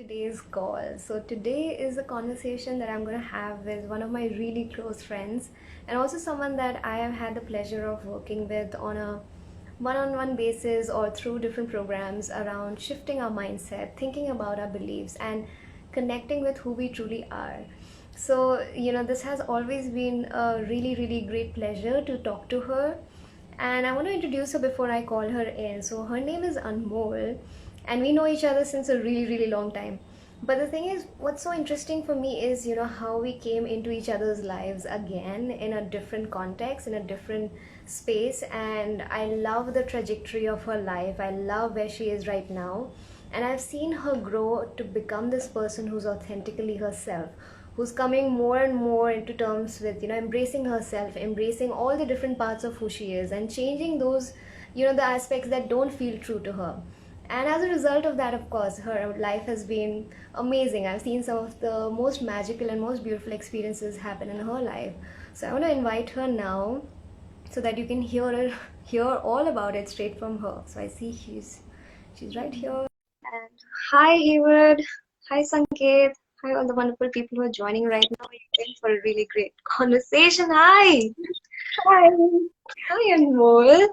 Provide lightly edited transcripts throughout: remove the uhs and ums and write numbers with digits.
today's call. So, today is a conversation that I'm going to have with one of my really close friends and also someone that I have had the pleasure of working with on a one on one basis or through different programs around shifting our mindset, thinking about our beliefs, and connecting with who we truly are. So, this has always been a really, really great pleasure to talk to her. And I want to introduce her before I call her in. So, her name is Anmol, and we know each other since a really, really long time. But the thing is, what's so interesting for me is, how we came into each other's lives again in a different context, in a different space. And I love the trajectory of her life. I love where she is right now. And I've seen her grow to become this person who's authentically herself, who's coming more and more into terms with, embracing herself, embracing all the different parts of who she is, and changing those, the aspects that don't feel true to her. And as a result of that, of course, her life has been amazing. I've seen some of the most magical and most beautiful experiences happen in her life. So I want to invite her now so that you can hear all about it straight from her. So I see she's right here. And hi, Hayward. Hi, Sanket. Hi, all the wonderful people who are joining right now. You're in for a really great conversation. Hi. Hi, Hi, Anmol.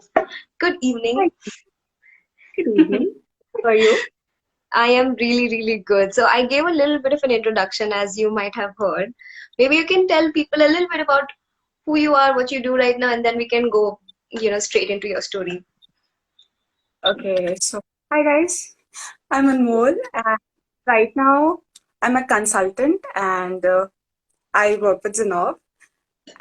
Good evening. hi, good evening. How are you? I am really, really good. So I gave a little bit of an introduction, as you might have heard. Maybe you can tell people a little bit about who you are, what you do right now, and then we can go, straight into your story. Okay, so hi guys, I'm Anmol, and right now I'm a consultant and I work with Zinov.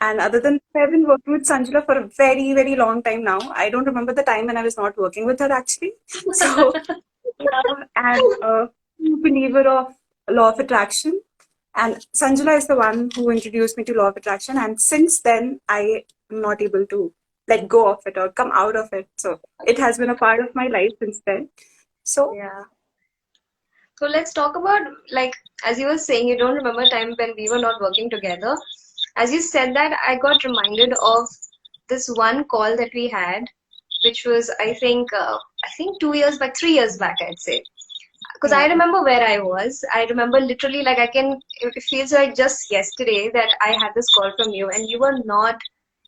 And other than that, I've been working with Sanjula for a very, very long time now. I don't remember the time when I was not working with her actually. So, yeah, and believer of law of attraction. And Sanjula is the one who introduced me to law of attraction. And since then, I am not able to let go of it or come out of it. So it has been a part of my life since then. So, Yeah. So let's talk about, like, as you were saying, you don't remember a time when we were not working together. As you said that, I got reminded of this one call that we had, which was, I think 2 years back, 3 years back, I'd say. Because I yeah, remember where I was. I remember literally, like, it feels like just yesterday that I had this call from you, and you were not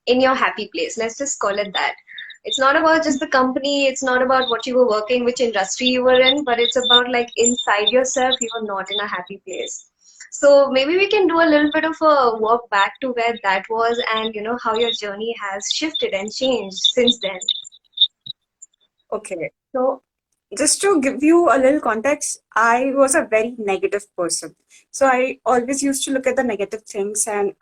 in your happy place. Let's just call it that. It's not about just the company, it's not about what you were working, which industry you were in, but it's about like inside yourself, you were not in a happy place. So maybe we can do a little bit of a walk back to where that was and how your journey has shifted and changed since then. okay. So just to give you a little context, I was a very negative person. So I always used to look at the negative things. And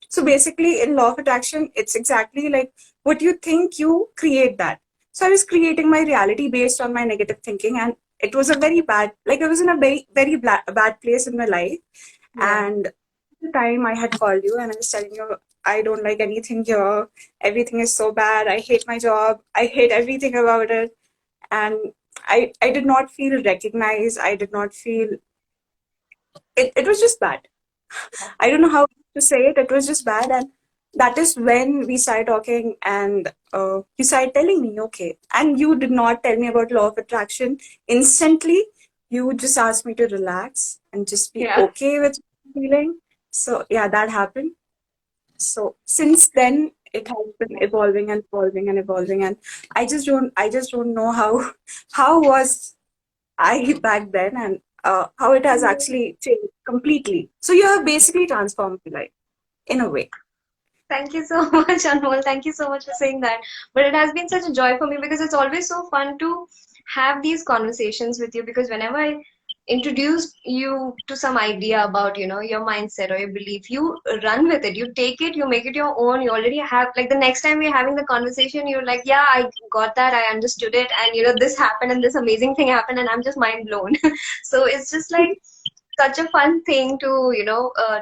so basically, in law of attraction, it's exactly like what you think, you create that. So I was creating my reality based on my negative thinking. And it was a very bad, like I was in a very, very bad place in my life. Yeah. And the time I had called you and I was telling you, I don't like anything here. Everything is so bad. I hate my job. I hate everything about it. And I did not feel recognized. I did not feel it was just bad. I don't know how to say it. It was just bad. And that is when we started talking and you started telling me, okay. And you did not tell me about law of attraction instantly. You just asked me to relax and just be Yeah. okay with feeling. So yeah, that happened. So since then it has been evolving and evolving and evolving. And I just don't know how how was I back then and how it has actually changed completely. So you have basically transformed my life in a way. Thank you so much, Anmol. Thank you so much for saying that. But it has been such a joy for me because it's always so fun to have these conversations with you because whenever I introduce you to some idea about, your mindset or your belief, you run with it. You take it, you make it your own. You already have, like, the next time we're having the conversation, you're like, yeah, I got that. I understood it. And, this happened and this amazing thing happened and I'm just mind blown. So it's just like, such a fun thing to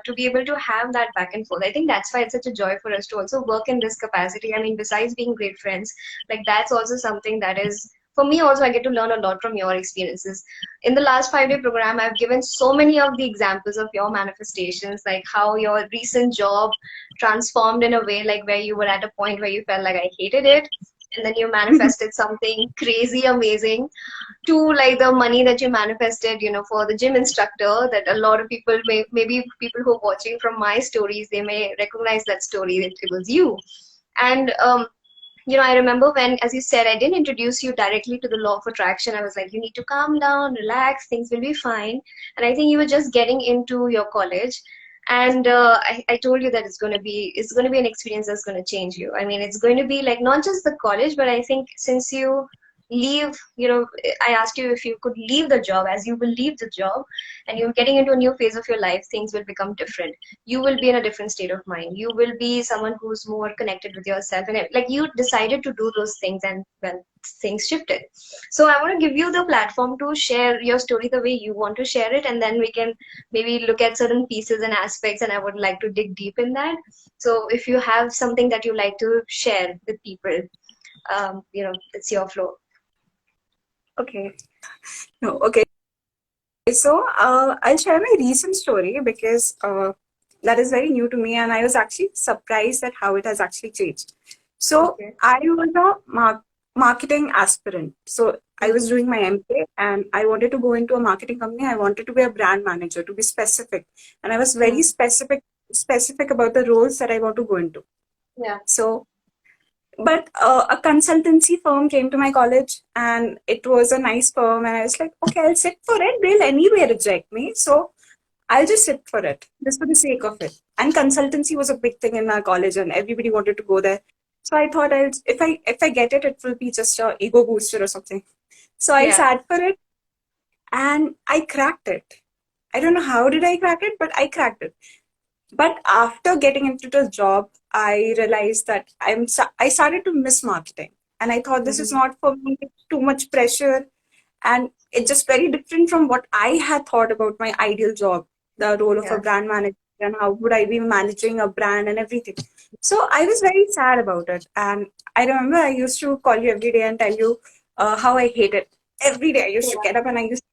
to be able to have that back and forth. I think that's why it's such a joy for us to also work in this capacity. I mean, besides being great friends, like, that's also something that is, for me also, I get to learn a lot from your experiences. In the last 5-day program, I've given so many of the examples of your manifestations, like how your recent job transformed in a way, like where you were at a point where you felt like I hated it, and then you manifested something crazy amazing, to like the money that you manifested, for the gym instructor, that a lot of people maybe people who are watching from my stories, they may recognize that story, that it was you. And I remember when, as you said, I didn't introduce you directly to the law of attraction. I was like, you need to calm down, relax, things will be fine. And I think you were just getting into your college. And I told you that it's going to be an experience that's going to change you. I mean, it's going to be like not just the college, but I think since you leave, I asked you if you could leave the job, as you will leave the job and you're getting into a new phase of your life, things will become different. You will be in a different state of mind. You will be someone who's more connected with yourself, and like you decided to do those things, and well, things shifted. So I want to give you the platform to share your story the way you want to share it, and then we can maybe look at certain pieces and aspects, and I would like to dig deep in that. So if you have something that you like to share with people, it's your floor. Okay. No, okay. So I'll share my recent story because that is very new to me, and I was actually surprised at how it has actually changed. So Okay. I was a marketing aspirant. So I was Mhm. doing my MBA, and I wanted to go into a marketing company. I wanted to be a brand manager, to be specific, and I was very Hmm. specific about the roles that I want to go into. Yeah. So but a consultancy firm came to my college, and it was a nice firm, and I was like, okay, I'll sit for it. They'll anyway reject me, so I'll just sit for it, just for the sake of it. And consultancy was a big thing in our college, and everybody wanted to go there. So I thought, if I get it, it will be just a ego booster or something. So I Yeah. sat for it, and I cracked it. I don't know how did I crack it, but I cracked it. But after getting into the job, I realized that I started to miss marketing, and I thought this is Hmm. not for me. It's too much pressure, and it's just very different from what I had thought about my ideal job, the role of a Yeah. brand manager, and how would I be managing a brand and everything. So I was very sad about it, and I remember I used to call you every day and tell you how I hate it. Every day I used to Yeah. get up and I used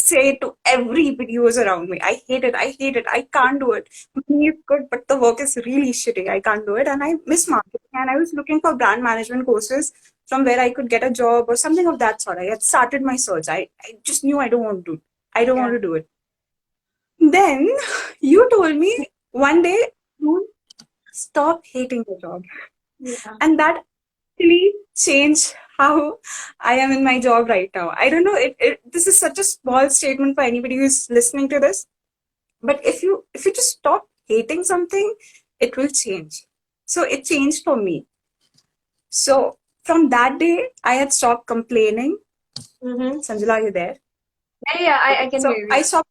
say to everybody who was around me, I hate it, I can't do it. Money is good, but the work is really shitty. I can't do it. And I miss marketing. And I was looking for brand management courses from where I could get a job or something of that sort. I had started my search. I just knew I don't want to do it. I don't want Yeah. to do it. Then you told me one day you stop hating the job. Yeah. And that actually changed how I am in my job right now. I don't know. This is such a small statement for anybody who's listening to this. But if you just stop hating something, it will change. So it changed for me. So from that day, I had stopped complaining. Mm-hmm. Sanjula, are you there? Yeah, yeah, I Okay. can So hear you. I stopped,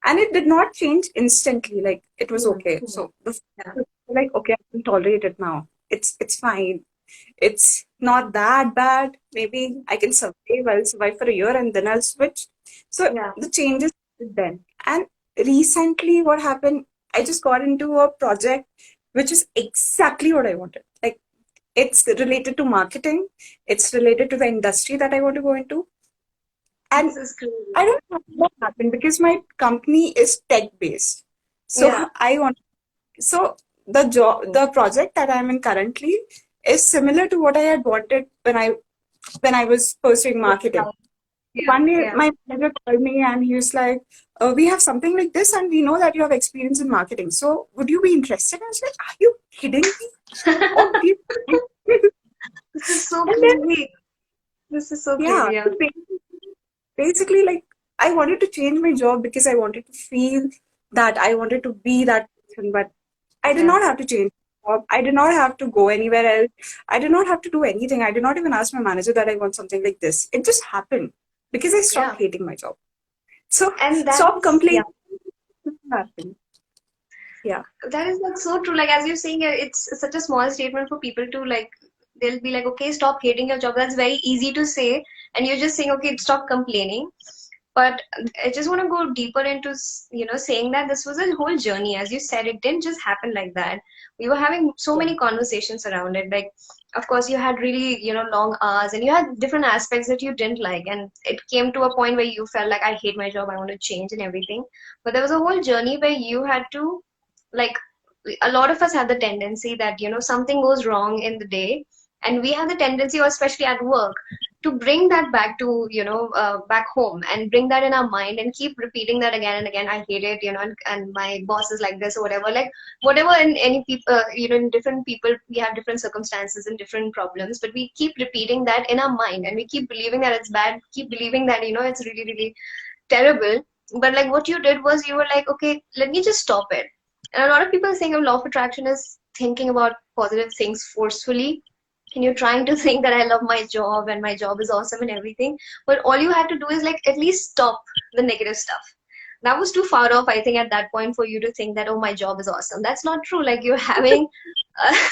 and it did not change instantly. Like it was Mm. okay. So Yeah. like okay, I can tolerate it now. It's fine. It's not that bad. Maybe I can survive. I'll survive for a year and then I'll switch. So Yeah. the changes then. And recently, what happened? I just got into a project which is exactly what I wanted. Like it's related to marketing. It's related to the industry that I want to go into. And This is crazy. I don't know what happened because my company is tech based. So Yeah. I want so the project that I'm in currently is similar to what I had wanted when I was pursuing marketing. Yeah. One day, Yeah. my manager called me and he was like, "We have something like this, and we know that you have experience in marketing. So, would you be interested?" I was like, "Are you kidding me? Obviously." This is so And then, crazy. This is so yeah, crazy. Yeah. so basically, like I wanted to change my job because I wanted to feel that I wanted to be that person, but I did Yeah. not have to change job. I did not have to go anywhere else. I did not have to do anything. I did not even ask my manager that I want something like this. It just happened because I stopped Yeah. hating my job. So And that stop is, yeah, complaining. Happened. Yeah. that is like so true. Like as you're saying, it's such a small statement for people to like. They'll be like, okay, stop hating your job. That's very easy to say, and you're just saying, okay, stop complaining. But I just want to go deeper into, saying that this was a whole journey. As you said, it didn't just happen like that. We were having so Yeah. many conversations around it. Like, of course, you had really, long hours, and you had different aspects that you didn't like. And it came to a point where you felt like, I hate my job, I want to change and everything. But there was a whole journey where you had to, like, a lot of us have the tendency that, something goes wrong in the day, And we have the tendency, or especially at work, to bring that back to, back home, and bring that in our mind and keep repeating that again and again. I hate it, and my boss is like this or whatever. Like whatever, in any people, in different people, we have different circumstances and different problems, but we keep repeating that in our mind, and we keep believing that it's bad, keep believing that, it's really, really terrible. But like what you did was, you were like, okay, let me just stop it. And a lot of people think of law of attraction as thinking about positive things forcefully, and you're trying to think that I love my job and my job is awesome and everything. But all you had to do is like at least stop the negative stuff. That was too far off, I think, at that point for you to think that, oh, my job is awesome. That's not true. Like you're having,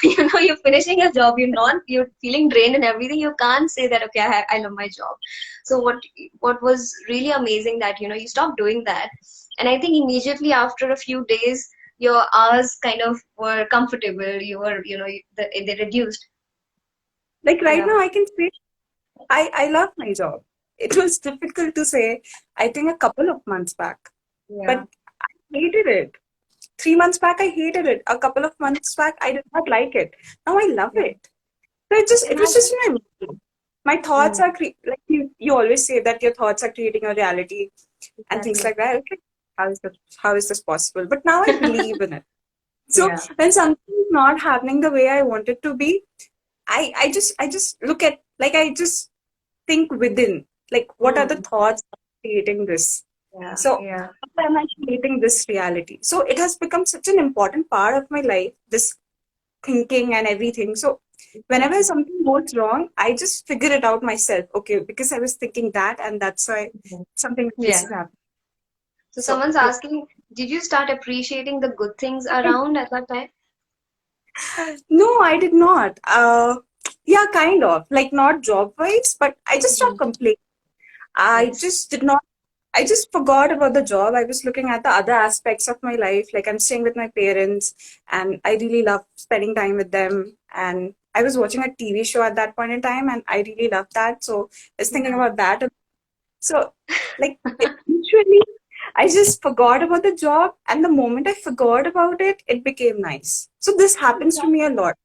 you're finishing your job, you're feeling drained and everything. You can't say that, okay, I love my job. So what was really amazing that, you stopped doing that. And I think immediately after a few days, your hours kind of were comfortable. You were, they reduced. Like right Yeah. now, I can say I love my job. It was difficult to say, I think a couple of months back, but Yeah. I hated it. 3 months back, I hated it. A couple of months back, I did not like it. Now I love Yeah. it. So it was just Imagine. my emotion. My thoughts Mm, are like you always say that your thoughts are creating a reality and things exactly. like that. Okay, how is this possible? But now I believe in it. So Yeah. when something is not happening the way I want it to be, I just look at, like, I just think within, like, what are the Mm, thoughts creating this? yeah. So Yeah. how am I creating this reality? So it has become such an important part of my life, this thinking and everything. So whenever Exactly. something goes wrong, I just figure it out myself. Okay, because I was thinking that, and that's why Mhm. something like this Yeah. is happening. So So someone's yeah. asking, did you start appreciating the good things around at that time? No, I did not. Yeah, kind of. Like not job wise, but I just stopped Mhm. complaining. I Yes. just did not. I just forgot about the job. I was looking at the other aspects of my life. Like I'm staying with my parents and I really love spending time with them. And I was watching a TV show at that point in time and I really loved that. So I was thinking Yeah. about that. So, like, eventually, I just forgot about the job. And the moment I forgot about it, it became nice. So this happens to me a lot.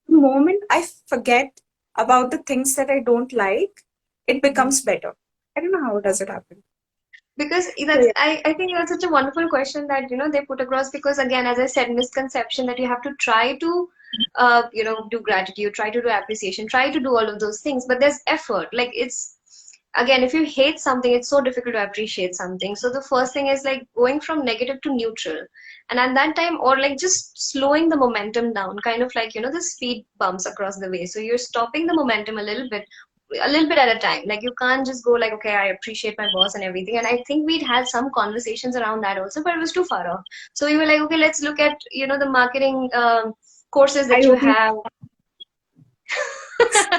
The moment I forget about the things that I don't like, it Mhm. becomes better. I don't know how does it happen. Because So that's yeah. I think that's such a wonderful question that they put across, because again, as I said, misconception that you have to try to do gratitude, try to do appreciation, try to do all of those things, but there's effort. Like it's, again, if you hate something, it's so difficult to appreciate something. So the first thing is like going from negative to neutral, and at that time, or like just slowing the momentum down, kind of like the speed bumps across the way. So you're stopping the momentum a little bit at a time. Like you can't just go like, okay, I appreciate my boss and everything. And I think we'd had some conversations around that also, but it was too far off. So we were like, okay, let's look at the marketing courses I that you hope you. have.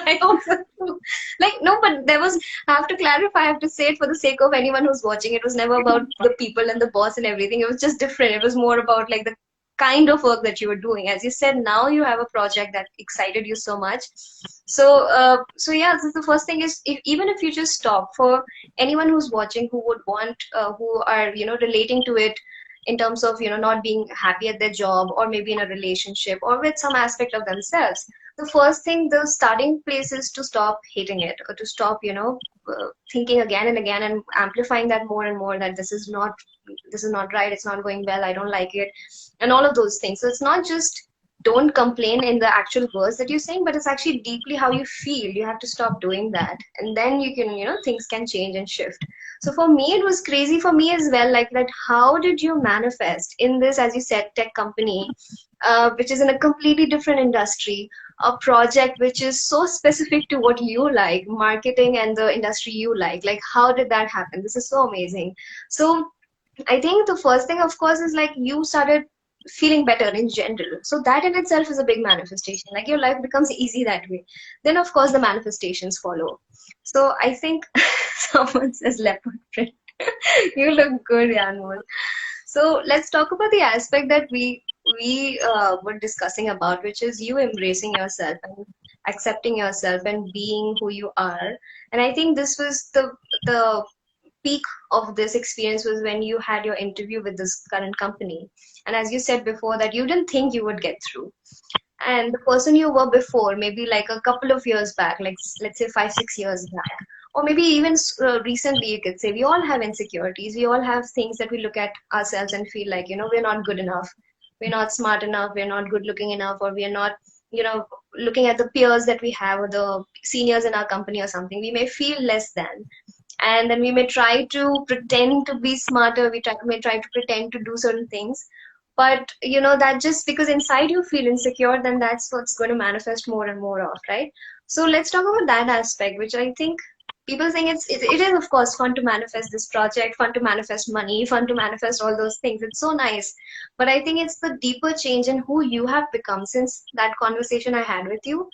I hope so too. Like, no, but there was, I have to clarify, I have to say it for the sake of anyone who's watching. It was never about the people and the boss and everything. It was just different. It was more about like the kind of work that you were doing. As you said, now you have a project that excited you so much. So yeah, this is the first thing is, even if you just stop, for anyone who's watching who would want, who are, relating to it in terms of, not being happy at their job, or maybe in a relationship, or with some aspect of themselves, the first thing, the starting place is to stop hating it, or to stop thinking again and again and amplifying that more and more, that this is not right, it's not going well, I don't like it, and all of those things. So it's not just don't complain in the actual words that you're saying, but it's actually deeply how you feel. You have to stop doing that, and then you can, things can change and shift. So for me, it was crazy for me as well, like that, how did you manifest in this, as you said, tech company, which is in a completely different industry, a project which is so specific to what you like, marketing and the industry you like how did that happen? This is so amazing. So I think the first thing, of course, is like you started feeling better in general. So that in itself is a big manifestation. Like your life becomes easy that way. Then, of course, the manifestations follow. So I think someone says leopard print. You look good, Anmol. So let's talk about the aspect that we were discussing about, which is you embracing yourself and accepting yourself and being who you are. And I think this was the peak of this experience was when you had your interview with this current company. And as you said before, that you didn't think you would get through. and the person you were before, maybe like a couple of years back, like let's say 5 6 years back, or maybe even recently, you could say we all have insecurities, we all have things that we look at ourselves and feel like, we're not good enough, we're not smart enough, we're not good looking enough, or we're not, you know looking at the peers that we have or the seniors in our company or something, we may feel less than, and then we may try to pretend to be smarter, may try to pretend to do certain things, but that just because inside you feel insecure, then that's what's going to manifest more and more of, right? So let's talk about that aspect, which I think people think it is of course fun to manifest this project, fun to manifest money, fun to manifest all those things, it's so nice, but I think it's the deeper change in who you have become since that conversation I had with you,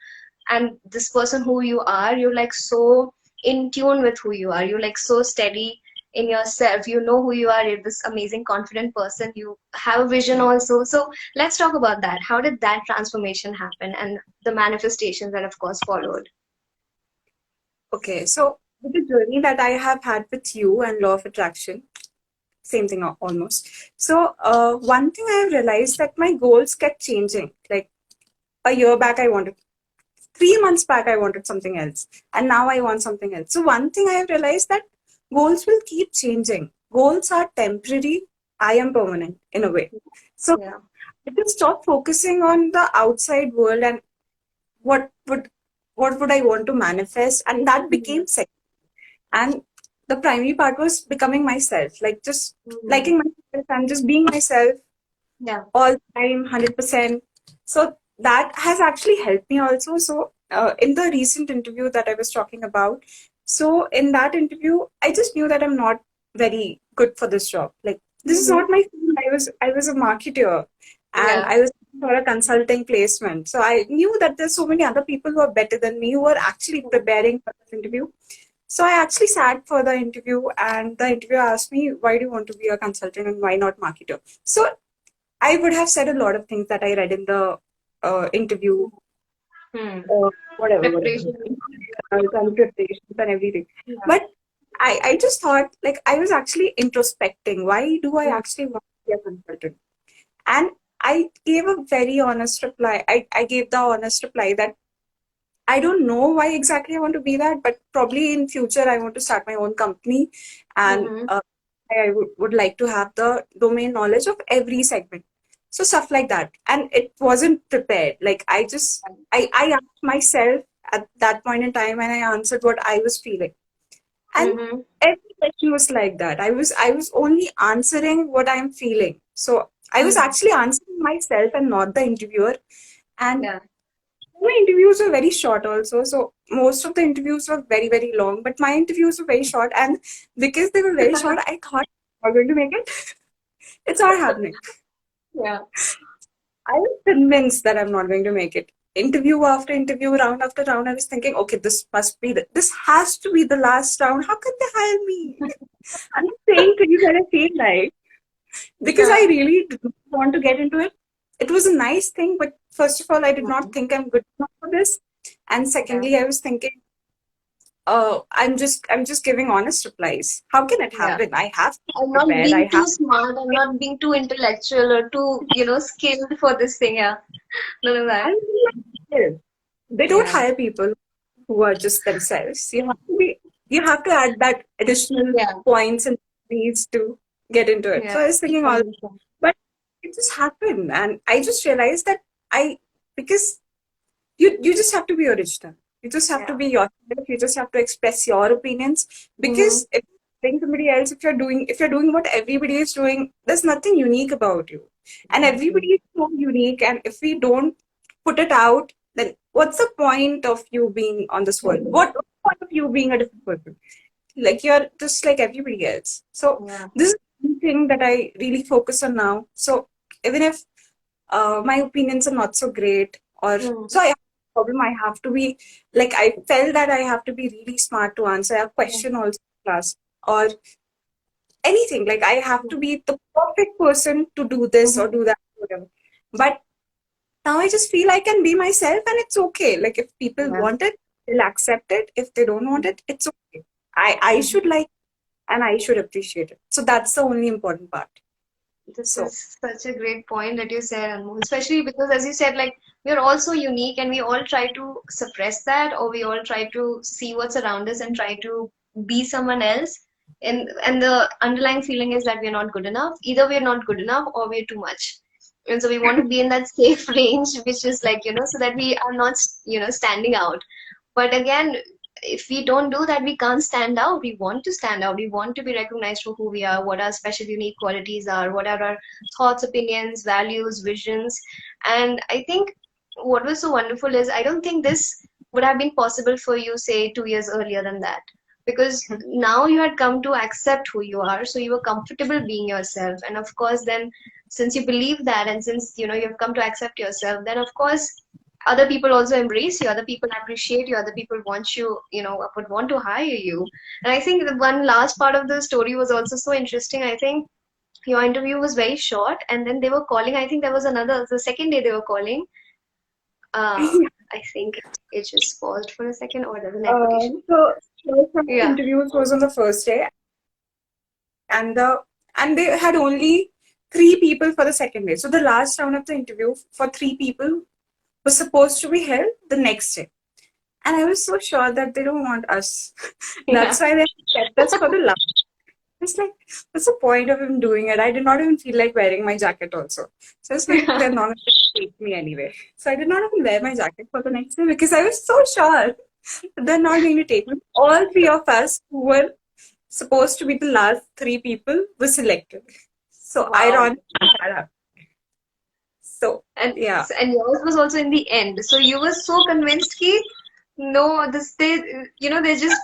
and this person who you are, you're like so in tune with who you are, you're like so steady in yourself, you know who you are, you're this amazing confident person, you have a vision also. So let's talk about that. How did that transformation happen and the manifestations that of course followed? Okay, so with the journey that I have had with you and law of attraction, same thing almost. So, one thing I have realized that my goals kept changing. Like a year back, I wanted 3 months back, I wanted something else, and now I want something else. So, one thing I have realized that goals will keep changing. Goals are temporary. I am permanent in a way. So, Yeah. I just stop focusing on the outside world and what would what would I want to manifest, and that Mm-hmm. became second. And the primary part was becoming myself, like just Mm-hmm. liking myself and just being myself Yeah. all the time, 100%. So that has actually helped me also. So in the recent interview that I was talking about, so in that interview, I just knew that I'm not very good for this job. Like this is Mm-hmm. not my field. I was a marketer, and Yeah. I was for a consulting placement. So I knew that there's so many other people who are better than me who are actually preparing for this interview. So I actually sat for the interview, and the interviewer asked me, "Why do you want to be a consultant and why not marketer?" So I would have said a lot of things that I read in the interview, Hmm. whatever, Preparation. and preparations and everything. Yeah. But I just thought, like, I was actually introspecting. Why do I actually want to be a consultant? And I gave a very honest reply. I gave the honest reply that I don't know why exactly I want to be that, but probably in future I want to start my own company, and Mm-hmm. I would like to have the domain knowledge of every segment. So stuff like that. And it wasn't prepared. Like I asked myself at that point in time and I answered what I was feeling. And Mm-hmm. every question was like that. I was only answering what I'm feeling. So I was Mm-hmm. actually answering myself and not the interviewer. And Yeah. my interviews were very short also. So most of the interviews were very, very long, but my interviews were very short. And because they were very short, I thought I'm going to make it. It's not happening. Yeah. I was convinced that I'm not going to make it. Interview after interview, round after round, I was thinking, okay, this has to be the last round. How can they hire me? I'm just saying things that I feel like because I Yeah. really did not want to get into it. It was a nice thing, but first of all, I did not Mhm. think I'm good enough for this. And Yeah. secondly, I was thinking, I'm just giving honest replies. How can it Yeah. happen? I have to I'm not prepare. I being too have. smart. I'm not being too intellectual or too, skilled for this thing. Yeah. None of that. I'm They don't Yeah. hire people who are just themselves. You have to add that additional Yeah. points and needs to get into it. Yeah. So I was thinking all, 100%. but it just happened, and I just realized that I because you just have to be original. You just have to Yeah. be yourself. You just have to express your opinions Mm-hmm. because if you're doing somebody else, if you're doing what everybody is doing, there's nothing unique about you, and Exactly. everybody is so unique. And if we don't put it out, then what's the point of you being on this world? What's the point of you being a different person? Like you're just like everybody else. So Yeah. this is the thing that I really focus on now. So even if my opinions are not so great, or Mm. so I have a problem, I have to be like I felt that I have to be really smart to answer a Yeah. question also in class or anything. Like I have to be the perfect person to do this or Mm-hmm. do that, whatever. But now I just feel I can be myself and it's okay. Like if people Yeah. want it, they'll accept it. If they don't want it, it's okay. I should Mm-hmm. like and I should appreciate it. So that's the only important part. This So, is such a great point that you said, Anmol, especially because, as you said, like we're all so unique and we all try to suppress that, or we all try to see what's around us and try to be someone else. And the underlying feeling is that we're not good enough. Either we're not good enough or we're too much. And so we want to be in that safe range, which is like, so that we are not, standing out. But again, if we don't do that, we can't stand out. We want to stand out. We want to be recognized for who we are, what our special, unique qualities are, what are our thoughts, opinions, values, visions. And I think what was so wonderful is I don't think this would have been possible for you, say, 2 years earlier than that. Because now you had come to accept who you are, so you were comfortable being yourself. And of course, then since you believe that, and since you've come to accept yourself, then of course other people also embrace you, other people appreciate you, other people want you, would want to hire you. And I think the one last part of the story was also so interesting. I think your interview was very short, and then they were calling. I think there was another, the second day they were calling. I think it just paused for a second, or there's a network issue. so first round of Yeah. interviews was on the first day, and they had only three people for the second day. So the last round of the interview for three people was supposed to be held the next day. And I was so sure that they don't want us. Yeah. That's why they kept us for the last. It's like, what's the point of him doing it? I did not even feel like wearing my jacket also. So it's like, they're not going to take me anyway. So I did not even wear my jacket for the next day because I was so sure that they're not going to take me. All three of us who were supposed to be the last three people were selected. So Wow. ironic. So, And yeah. and yours was also in the end. So you were so convinced ki no, this they're just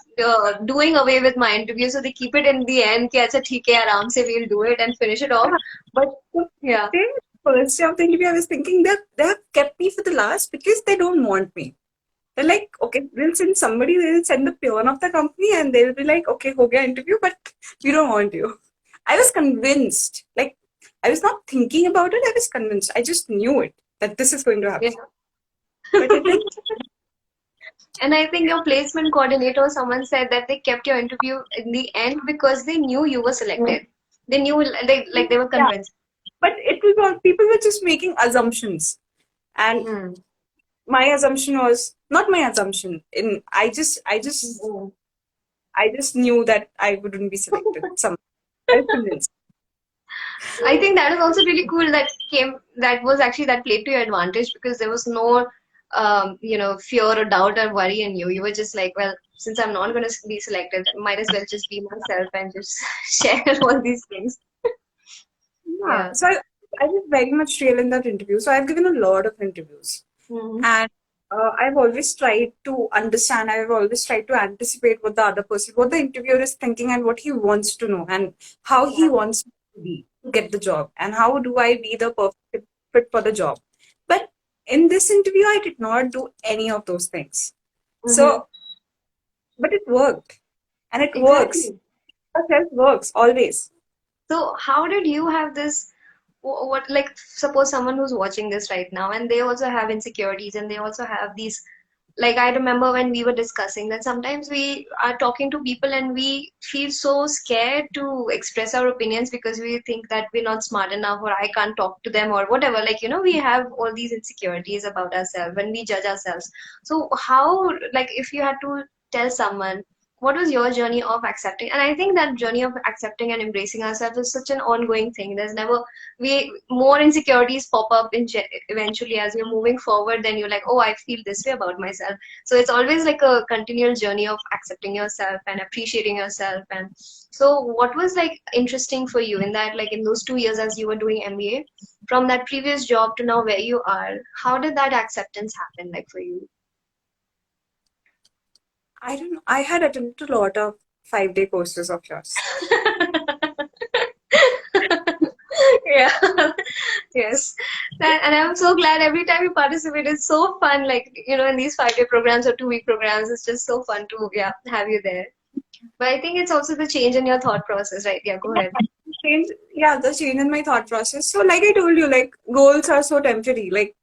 doing away with my interview, so they keep it in the end. कि अच्छा ठीक है, आराम से we'll do it and finish it off. But So, yeah, they, first day of the interview, I was thinking that they have kept me for the last because they don't want me. They're like, okay, we'll send somebody, they'll send the peon of the company, and they'll be like, okay, ho gaya interview, but we don't want you. I was convinced. Like, I was not thinking about it, I was convinced. I just knew it that this is going to happen. yeah. But it didn't. And I think your placement coordinator or someone said that they kept your interview in the end because they knew you were selected. They knew, like they were Yeah. convinced. But it was all people were just making assumptions. And Hmm. my assumption was not my assumption. In I just knew that I wouldn't be selected. I was convinced. I think that is also really cool that was actually that played to your advantage because there was no fear or doubt or worry in you. You were just like, well, since I'm not going to be selected, might as well just be myself and just share all these things. Yeah. Yeah. So I was very much real in that interview. So I've given a lot of interviews. Hmm. And I've always tried to understand, I've always tried to anticipate what the other person, what the interviewer is thinking and what he wants to know and how he Yeah. wants me to be to get the job and how do I be the perfect fit for the job. But in this interview, I did not do any of those things. Hmm. So, but it worked and it works. Exactly. Self works always. So how did you have this? What, like, suppose someone who's watching this right now and they also have insecurities and they also have these, like, I remember when we were discussing that sometimes we are talking to people and we feel so scared to express our opinions because we think that we're not smart enough or I can't talk to them or whatever. Like, we have all these insecurities about ourselves when we judge ourselves. So how, like, if you had to tell someone, what was your journey of accepting? And I think that journey of accepting and embracing ourselves is such an ongoing thing. There's never we more insecurities pop up eventually as you're moving forward. Then you're like, oh, I feel this way about myself. So it's always like a continual journey of accepting yourself and appreciating yourself. And so what was like interesting for you in that, like in those 2 years as you were doing MBA, from that previous job to now where you are, how did that acceptance happen like for you? I don't know. I had attended a lot of 5 day courses of yours. Yeah. Yes. And I'm so glad every time you participate, it's so fun. Like, in these 5 day programs or 2 week programs, it's just so fun to, yeah, have you there. But I think it's also the change in your thought process, right? Yeah, go ahead. The change in my thought process. So, like I told you, like goals are so temporary. Like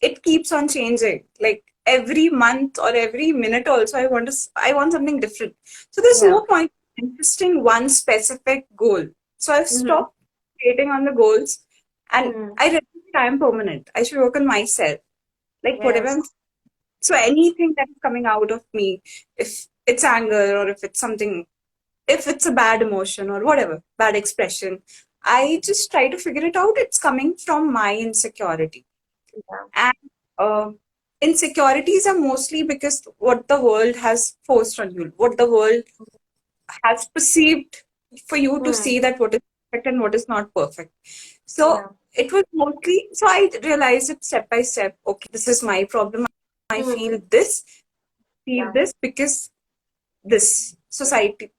it keeps on changing. Like every month or every minute, also I want something different. So there's Yeah. no point in interesting one specific goal. So I've Mm-hmm. stopped. concentrating on the goals, and Hmm. I realized that I am permanent. I should work on myself. Like whatever Yes. I'm, so anything that is coming out of me, if it's anger or if it's something, if it's a bad emotion or whatever, bad expression, I just try to figure it out. It's coming from my insecurity. Yeah. And uh, insecurities are mostly because what the world has forced on you, what the world has perceived for you to Hmm. see that what is perfect and what is not perfect. So Yeah. it was mostly, so I realized it step by step. Okay, this is my problem. I Hmm. feel Yeah. this because this society,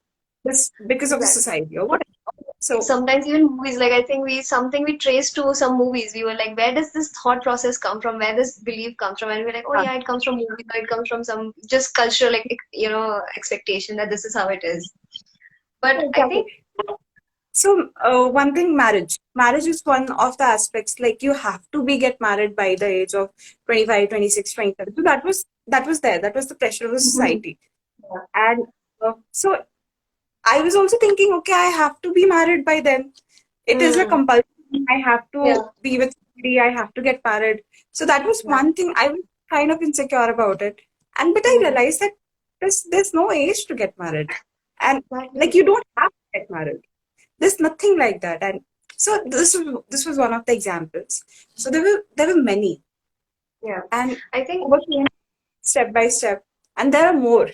this because of the Exactly. society or whatever. Like So sometimes even movies, like I think we something we trace to some movies. We were like, where does this thought process come from? Where does belief comes from? And we're like, oh uh, yeah, it comes from movies, or it comes from some just cultural, like expectation that this is how it is. But I exactly. think, So one thing, marriage. Marriage is one of the aspects. Like you have to be get married by the age of 25, 26, 27. So that was there. That was the pressure of the Mhm. society. Yeah. And so I was also thinking, okay, I have to be married by then. It is a Mm. compulsion. I have to Yeah. be with somebody. I have to get married. So that was Yeah. one thing I was kind of insecure about it. And but I Mm. realized that there's no age to get married, and like Exactly. you don't have to get married. There's nothing like that. And so this was one of the examples. So there were many, Yeah. and I think, overcame step by step. And there are more.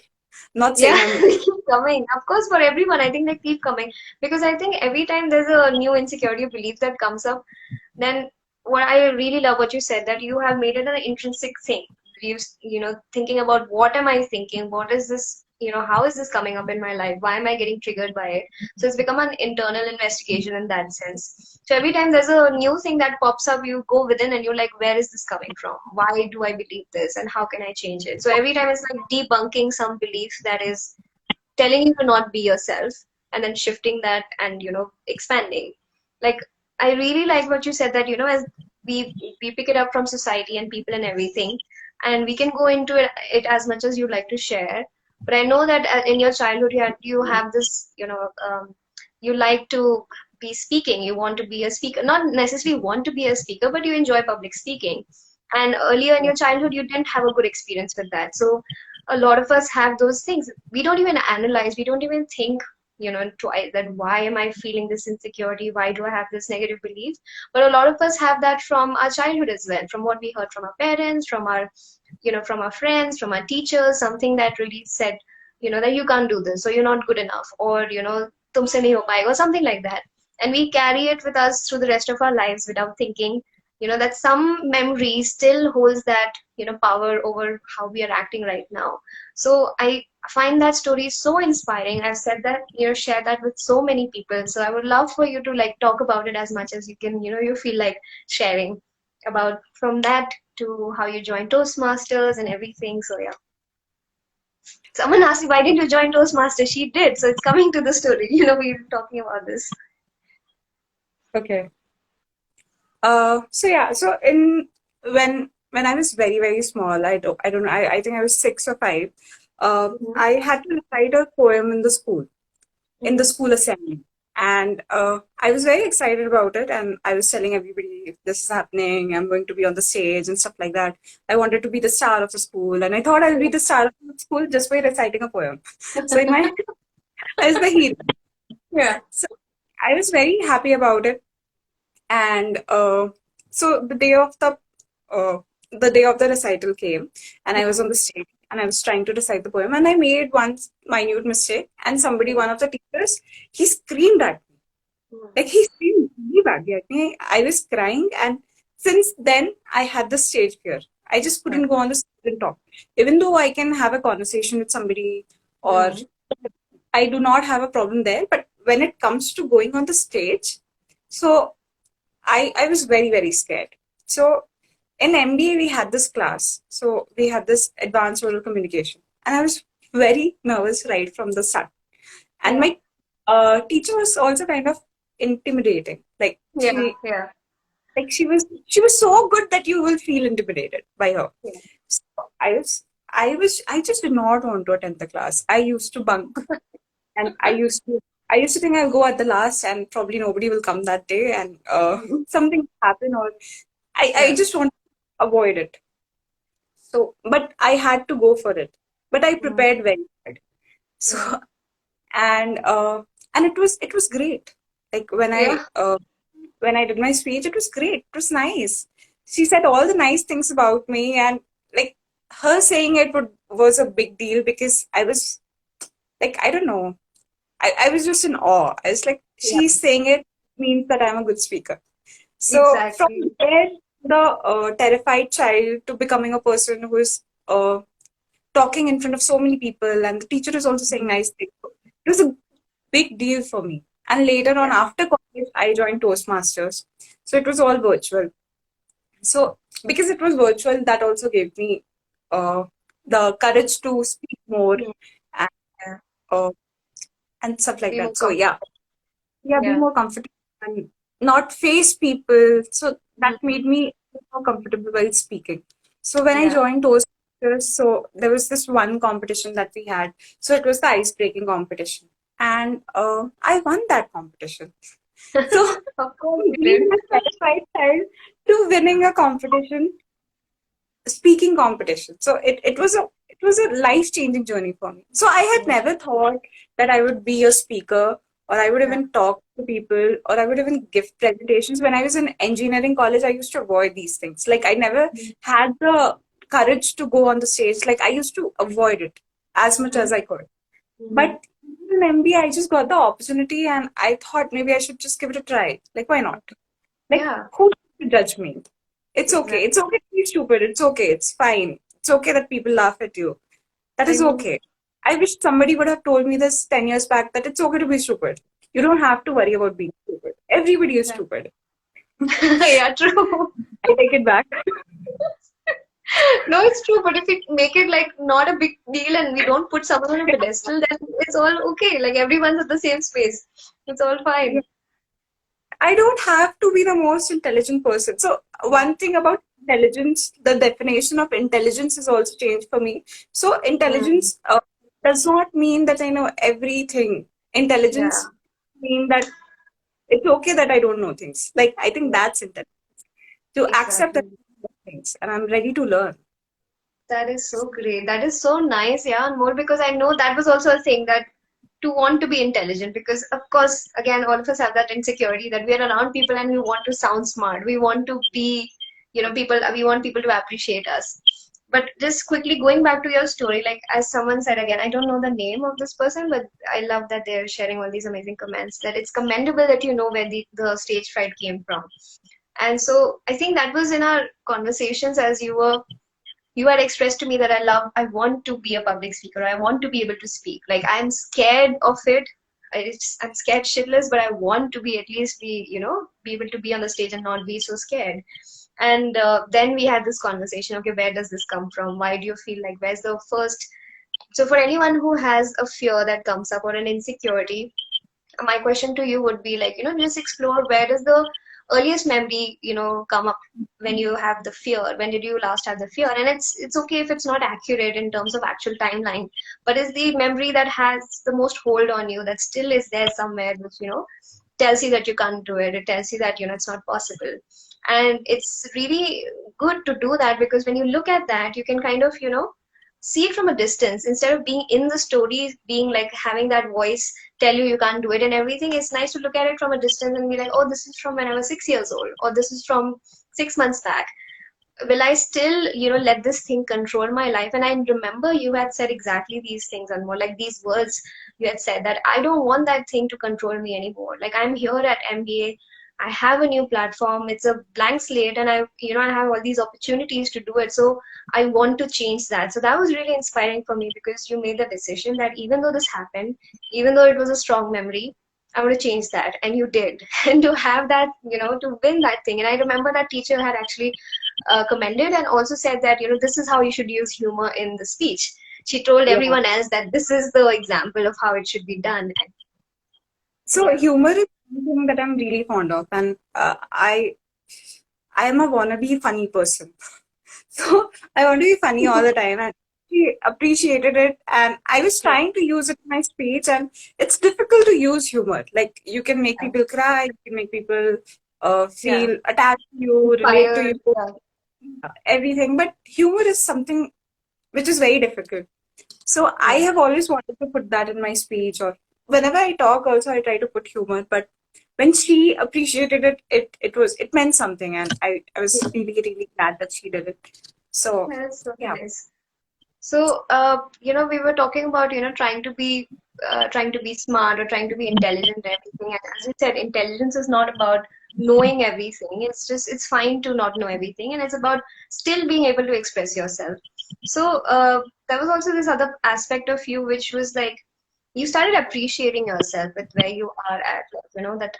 Not yeah, saying I'm they keep coming. Of course, for everyone, I think they keep coming because I think every time there's a new insecurity or belief that comes up, then what I really love what you said, that you have made it an intrinsic thing. Thinking about what am I thinking? What is this? How is this coming up in my life? Why am I getting triggered by it? So it's become an internal investigation in that sense. So every time there's a new thing that pops up, you go within and you're like, where is this coming from? Why do I believe this? And how can I change it? So every time it's like debunking some belief that is telling you to not be yourself, and then shifting that and expanding. Like, I really like what you said, that as we pick it up from society and people and everything, and we can go into it as much as you'd like to share. But I know that in your childhood you have this, you like to be speaking, you want to be a speaker, not necessarily want to be a speaker, but you enjoy public speaking. And earlier in your childhood you didn't have a good experience with that. So a lot of us have those things. We don't even analyze, we don't even think, twice, that why am I feeling this insecurity? Why do I have this negative belief? But a lot of us have that from our childhood as well, from what we heard from our parents, from our friends, from our teachers, something that really said, that you can't do this, or you're not good enough, or, tumse nahi ho payega, or something like that. And we carry it with us through the rest of our lives without thinking, that some memory still holds that, power over how we are acting right now. So I find that story so inspiring. I've said that, share that with so many people. So I would love for you to like talk about it as much as you can, you feel like sharing about from that to how you joined Toastmasters and everything. So yeah. Someone asked me, why didn't you join Toastmasters? She did. So it's coming to the story. We were talking about this. okay. So yeah, so in when I was very very small, I don't know, I think I was 6 or 5. Mm-hmm. I had to recite a poem in the Mm-hmm. school assembly, and I was very excited about it, and I was telling everybody, if this is happening, I'm going to be on the stage and stuff like that. I wanted to be the star of the school, and I thought I'll be the star of the school just by reciting a poem. So in my I was the hero. Yeah. So I was very happy about it. And so uh, the day of the recital came, and I was on the stage, and I was trying to recite the poem, and I made one minute mistake, and somebody, one of the teachers, he screamed at me. Like he screamed really badly at me. I was crying, and since then I had the stage fear. I just couldn't go on the stage and talk, even though I can have a conversation with somebody, or Mm-hmm. I do not have a problem there. But when it comes to going on the stage, so I was very, very scared. So in MBA, we had this class. So we had this advanced oral communication. And I was very nervous right from the start. And Yeah. my teacher was also kind of intimidating. Yeah. Yeah. She was so good that you will feel intimidated by her. Yeah. So I just did not want to attend the class. I used to bunk, and I used to I used to think I'll go at the last and probably nobody will come that day and Mhm. something will happen, or I Yeah. just want to avoid it. So, but I had to go for it. But I Mm. prepared very hard. Yeah. So, and it was great. Like Yeah. when I did my speech, it was great. It was nice. She said all the nice things about me, and like her saying it was a big deal because I was like, I don't know. I was just in awe. I was like, Yeah. she's saying it means that I'm a good speaker. So from Exactly. there, the terrified child to becoming a person who is talking in front of so many people, and the teacher is also saying Mhm. nice things. It was a big deal for me. And later on, Yeah. after college, I joined Toastmasters. So it was all virtual. So because it was virtual, that also gave me uh, the courage to speak more Mm. and Yeah. uh, and stuff like Be more that. So comfortable. yeah, be Yeah. more comfortable and not face people. So that Mhm. made me more comfortable while speaking. So when I Yeah. joined Toastmasters, so there was this one competition that we had. So it was the ice breaking competition, and I won that competition. So Of course you did. being a certified child to winning a competition, speaking competition. So it was a life changing journey for me. So I had Yeah. never thought that I would be a speaker, or I would Yeah. even talk to people, or I would even give presentations. When I was in engineering college, I used to avoid these things. Like I never had the courage to go on the stage. Like I used to avoid it as much Mhm. as I could. Mhm. But in MBA, I just got the opportunity, and I thought maybe I should just give it a try. Like why not? Like, Yeah. who's to judge me? It's okay. Exactly. It's okay to be stupid. It's okay. It's fine. It's okay that people laugh at you. That is Mhm. okay. I wish somebody would have told me this 10 years back, that it's okay to be stupid. You don't have to worry about being stupid. Everybody is Yeah. stupid. Yeah, true. I take it back. No, it's true, but if we make it like not a big deal and we don't put someone on a pedestal, then it's all okay. Like everyone's at the same space. It's all fine. I don't have to be the most intelligent person. So, Yeah. one thing about intelligence, the definition of intelligence has also changed for me. So, Mm. intelligence does not mean that I know everything. Yeah. Intelligence mean that it's okay that I don't know things. Like, I think Yeah. that's intelligence. To accept that I Exactly. don't know things and I'm ready to learn. That is so great. That is so nice, yeah, and more because I know that was also a thing that to want to be intelligent because of course again all of us have that insecurity that we are around people and we want to sound smart. We want to be, people we want people to appreciate us. But just quickly going back to your story, like as someone said again, I don't know the name of this person, but I love that they're sharing all these amazing comments that it's commendable that you know where the stage fright came from. And so I think that was in our conversations as you had expressed to me that I want to be a public speaker. I want to be able to speak. Like I'm scared of it. I'm scared shitless, but I want to be at least be able to be on the stage and not be so scared. And then we had this conversation. Okay, where does this come from? Why do you feel like where's the first? So for anyone who has a fear that comes up or an insecurity, my question to you would be like, just explore where does the earliest memory, come up when you have the fear? When did you last have the fear? And it's okay if it's not accurate in terms of actual timeline, but is the memory that has the most hold on you that still is there somewhere, which, tells you that you can't do it. It tells you that, it's not possible. And it's really good to do that because when you look at that, you can kind of, see it from a distance instead of being in the story, being like having that voice tell you you can't do it and everything. It's nice to look at it from a distance and be like, oh, this is from when I was 6 years old, or this is from 6 months back. Will I still, let this thing control my life? And I remember you had said exactly these things and more like these words. You had said that I don't want that thing to control me anymore. Like I'm here at MBA. I have a new platform. It's a blank slate, and I have all these opportunities to do it. So I want to change that. So that was really inspiring for me because you made the decision that even though this happened, even though it was a strong memory, I want to change that. And you did. And to have that, to win that thing. And I remember that teacher had actually commended and also said that, this is how you should use humor in the speech. She told Yeah. everyone else that this is the example of how it should be done. And So yeah. humor is something that I'm really fond of, and I am a wannabe funny person. So I want to be funny all the time. she appreciated it, and I was Yeah. trying to use it in my speech, and it's difficult to use humor. Like you can make Yeah. people cry, you can make people Yeah. feel attached to you, relate to you, Inspired. Yeah. everything. But humor is something which is very difficult. So I Yeah. have always wanted to put that in my speech, or whenever I talk, also I try to put humor. But when she appreciated it, it meant something, and I was really glad that she did it. So That's so yeah. nice. So, we were talking about, trying to be smart or trying to be intelligent and everything. And as you said, intelligence is not about knowing everything. It's fine to not know everything, and it's about still being able to express yourself. So, there was also this other aspect of you, which was like, you started appreciating yourself with where you are at, like, that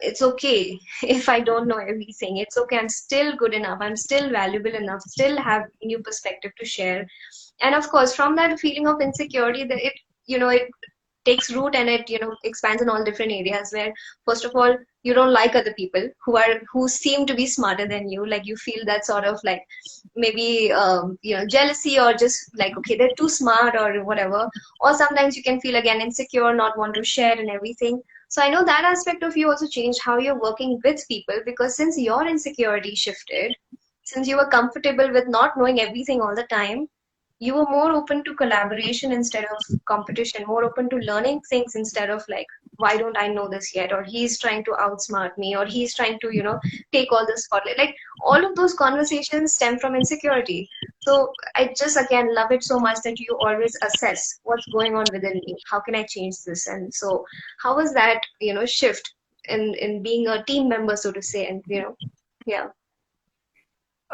it's okay if I don't know everything. It's okay. I'm still good enough. I'm still valuable enough, still have new perspective to share. And of course, from that feeling of insecurity, that it takes root and it expands in all different areas where, first of all, you don't like other people who seem to be smarter than you. Like, you feel that sort of like, maybe jealousy, or just like, okay, they're too smart or whatever. Or sometimes you can feel again insecure, not want to share and everything. So I know that aspect of you also changed how you're working with people, because since your insecurity shifted, since you were comfortable with not knowing everything all the time, you were more open to collaboration instead of competition, more open to learning things instead of like, why don't I know this yet? Or he's trying to outsmart me, or he's trying to, take all the spotlight. Like, all of those conversations stem from insecurity. So I just again love it so much that you always assess what's going on within me. How can I change this? And so how was that, shift in being a team member, so to say, and yeah.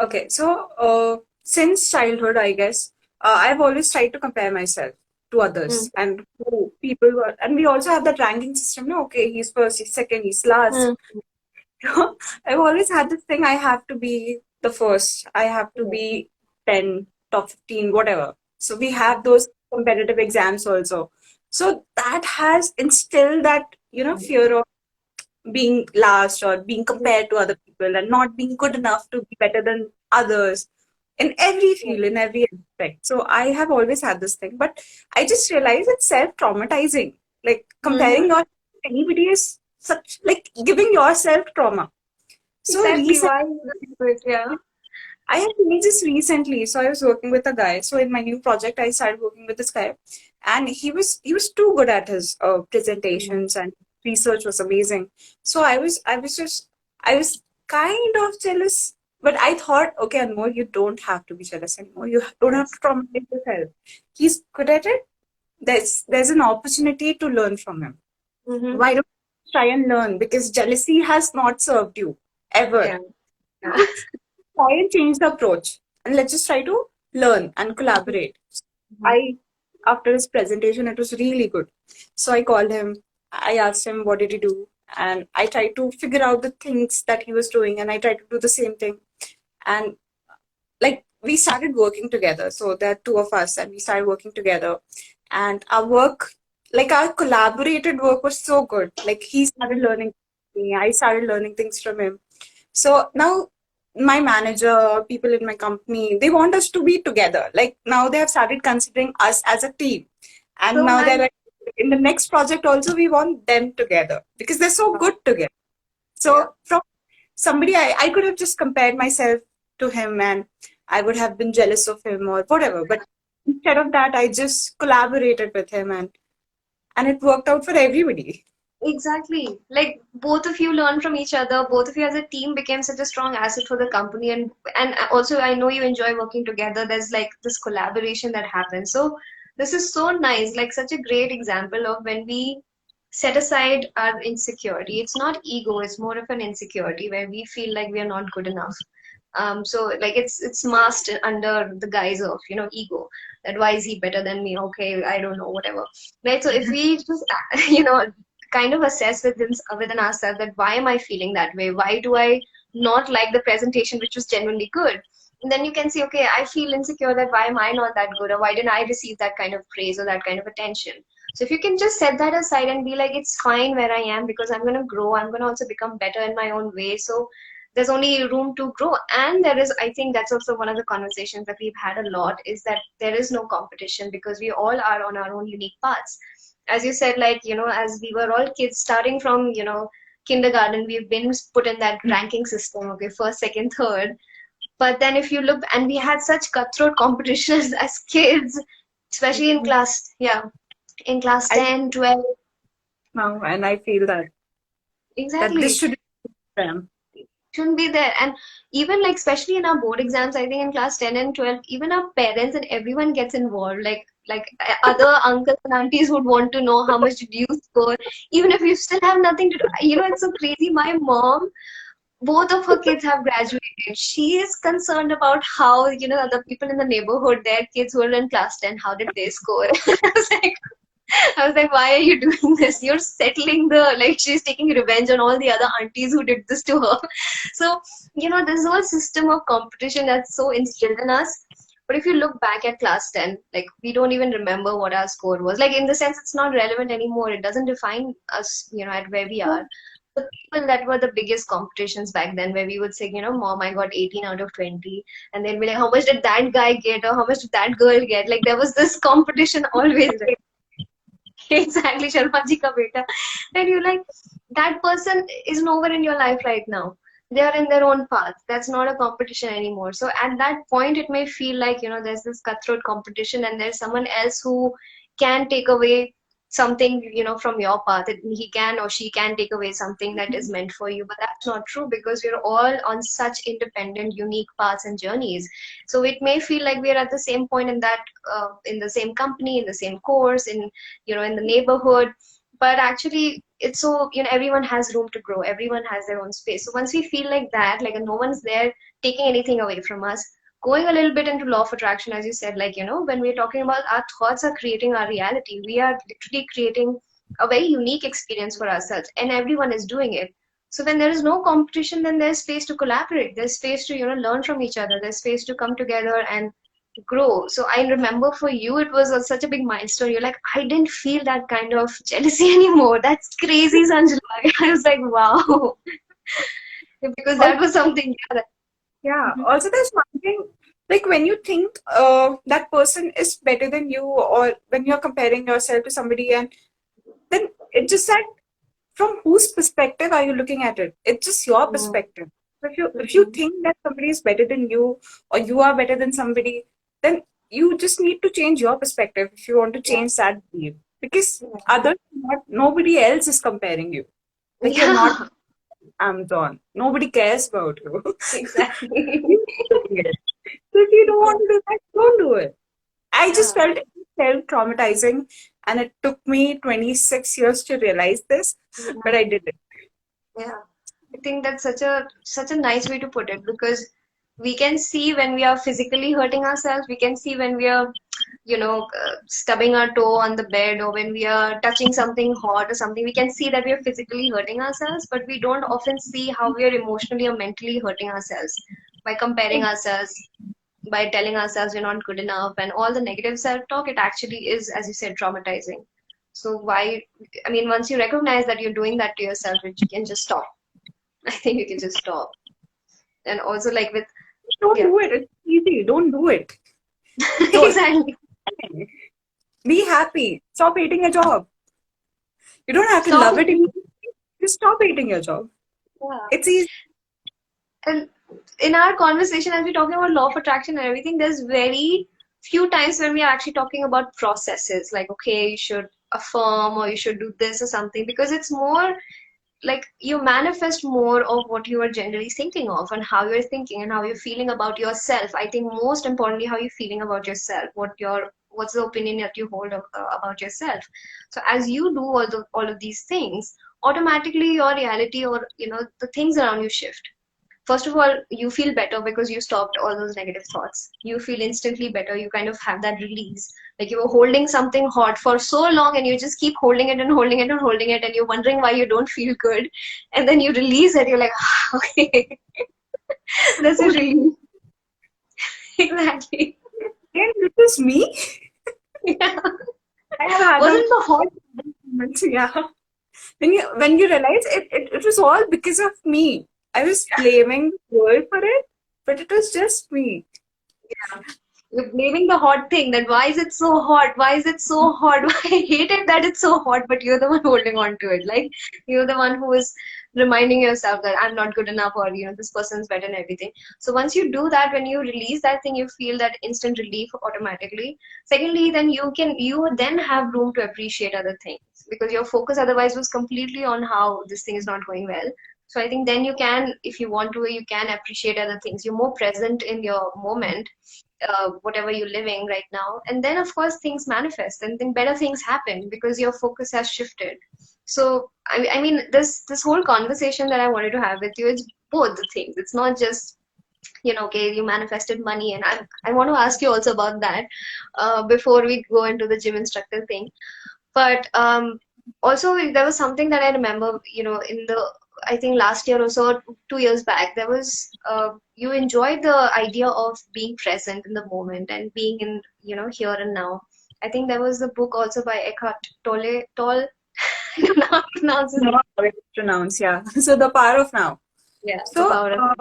Okay, so since childhood, I guess, I've always tried to compare myself to Mm. others and who people were, and we also have that ranking system. No, okay, he's first, he's second, he's last. Mm. I've always had this thing. I have to be the first. I have to Yeah. be 10, top 15, whatever. So we have those competitive exams also. So that has instilled that fear of being last or being compared to other people and not being good enough to be better than others in every Yeah. field, in every aspect. So I have always had this thing, but I just realized it's self traumatizing. Like Mm-hmm. comparing yourself to anybody is such like giving yourself trauma. So Exactly. recently, Why would you do it? Yeah. I have made this recently. So I was working with a guy. So in my new project, I started working with this guy, and he was too good at his Mm. presentations, and research was amazing. So I was kind of jealous, but I thought, okay, Anmol, you don't have to be jealous anymore. You don't have Yes. to traumatize yourself. He's good at it. There's an opportunity to learn from him. Mm-hmm. Why don't you try and learn? Because jealousy has not served you ever. Yeah. Yeah. Try and change the approach, and let's just try to learn and collaborate. Mhm. I, after his presentation, it was really good. So I called him, I asked him what did he do, and I tried to figure out the things that he was doing, and I tried to do the same thing. And like we started working together. So there are two of us, and we started working together. And our work, like our collaborated work was so good. Like he started Mhm. learning me, I started learning things from him. So now my manager, people in my company, they want us to be together. Like now they have started considering us as a team. And So now they're nice. like, in the next project also, we want them together because they're so Wow. good together. Yeah. So from somebody, I could have just compared myself to him and I would have been jealous of him or whatever. But instead of that, I just collaborated with him and it worked out for everybody. Exactly. Like, both of you learn from each other. Both of you as a team became such a strong asset for the company, and also I know you enjoy working together. There's like this collaboration that happens. So this is so nice. Like, such a great example of when we set aside our insecurity. It's not ego. It's more of an insecurity where we feel like we are not good enough. So like, it's masked under the guise of ego, that why is he better than me? Okay, I don't know, whatever. Right? So if we just kind of assess within ourselves, that why am I feeling that way? Why do I not like the presentation, which was genuinely good? And then you can say, okay, I feel insecure, that why am I not that good, or why didn't I receive that kind of praise or that kind of attention? So if you can just set that aside and be like, it's fine where I am, because I'm going to grow, I'm going to also become better in my own way. So there's only room to grow. And there is, I think that's also one of the conversations that we've had a lot, is that there is no competition because we all are on our own unique paths. As you said, like, as we were all kids starting from, kindergarten, we've been put in that ranking system, okay, first, second, third. But then if you look, and we had such cutthroat competitions as kids, especially in class, yeah, in class I 10, 12. now and I feel that this Exactly. should be them. Shouldn't be there. And even like, especially in our board exams, I think in class 10 and 12, even our parents and everyone gets involved. Like other uncles and aunties would want to know how much did you score, even if you still have nothing to do. It's so crazy. My mom, both of her kids have graduated. She is concerned about how, other people in the neighborhood, their kids who are in class 10, how did they score? I was like, why are you doing this? You're settling like, she's taking revenge on all the other aunties who did this to her. So, this whole system of competition that's so instilled in us. But if you look back at class 10, like, we don't even remember what our score was. Like, in the sense, it's not relevant anymore. It doesn't define us, at where we are. The people that were the biggest competitions back then, where we would say, Mom, I got 18 out of 20. And they'll be like, how much did that guy get? Or how much did that girl get? Like, there was this competition always. Exactly, Sharma ji ka beta. And you're like, that person is nowhere in your life right now. They are in their own path. That's not a competition anymore. So at that point, it may feel like, there's this cutthroat competition and there's someone else who can take away something, from your path. He can or she can take away something that is meant for you. But that's not true because we're all on such independent, unique paths and journeys. So it may feel like we're at the same point in the same company, in the same course, in the neighborhood. But actually, it's so, everyone has room to grow, everyone has their own space. So once we feel like that, like, no one's there taking anything away from us, going a little bit into law of attraction, as you said, like, when we're talking about our thoughts are creating our reality, we are literally creating a very unique experience for ourselves, and everyone is doing it. So when there is no competition, then there's space to collaborate, there's space to, learn from each other, there's space to come together and grow. So I remember for you, it was such a big milestone. You're like, I didn't feel that kind of jealousy anymore. That's crazy, Sanjana. I was like, wow. Because that was something. Yeah. Yeah. Mhm. Also, there's one thing, like when you think that person is better than you, or when you're comparing yourself to somebody, and then it's just that from whose perspective are you looking at it? It's just your Mhm. perspective. So if you think that somebody is better than you, or you are better than somebody, then you just need to change your perspective if you want to Yeah. change that belief. Because Yeah. others, nobody else is comparing you. Like you're not Yeah, Amazon. Nobody cares about you. exactly. You are doing it. So if you don't Yeah. want to do that, don't do it. I just Yeah. felt it felt traumatizing, and it took me 26 years to realize this, but I Yeah. did it. Yeah. I think that's such a nice way to put it, because we can see when we are physically hurting ourselves, we can see when we are, stubbing our toe on the bed, or when we are touching something hot or something, we can see that we are physically hurting ourselves, but we don't often see how we are emotionally or mentally hurting ourselves by comparing ourselves, by telling ourselves we're not good enough, and all the negative self-talk. It actually is, as you said, traumatizing. So why, I mean, once you recognize that you're doing that to yourself, you can just stop. I think you can just stop. And also, like, with, Don't yeah. do it. It's easy. Don't do it. Don't. Exactly. Be happy. Stop hating your job. You don't have to Stop love it. it. Just stop hating your job. Yeah. It's easy. And in our conversation, as we're talking about law of attraction and everything, there's very few times when we are actually talking about processes, like, okay, you should affirm or you should do this or something, because it's more like you manifest more of what you are generally thinking of, and how you're thinking and how you're feeling about yourself. I think most importantly, how you're feeling about yourself, what's the opinion that you hold about yourself. So as you do all of these things, automatically your reality, or the things around you shift. First of all, you feel better because you stopped all those negative thoughts. You feel instantly better. You kind of have that release. Like, you were holding something hot for so long and you just keep holding it and holding it and holding it, and you're wondering why you don't feel good. And then you release it. You're like, okay, that's a Oh, relief. Exactly. damn, this is me. Yeah. I have had Wasn't that the hot? moment. Yeah. When you realize it was all because of me. I was blaming the world for it, but it was just me. You're blaming the hot thing that why is it so hot? Why is it so hot? I hate it that it's so hot, but you're the one holding on to it. Like you're the one who is reminding yourself that I'm not good enough or this person's better and everything. So once you do that, when you release that thing, you feel that instant relief automatically. Secondly, then you then have room to appreciate other things because your focus otherwise was completely on how this thing is not going well. So I think then you can, if you want to, you can appreciate other things. You're more present in your moment, whatever you're living right now, and then of course things manifest and then better things happen because your focus has shifted. So I mean this whole conversation that I wanted to have with you is both the things. It's not just okay, you manifested money, and I want to ask you also about that before we go into the gym instructor thing. But also there was something that I remember, in the I think last year or so, 2 years back, there was you enjoyed the idea of being present in the moment and being in, here and now. I think there was a book also by Eckhart Tolle. I don't know how to pronounce his No, name. how it's pronounced, yeah. So the power of now. Yeah, the So power of.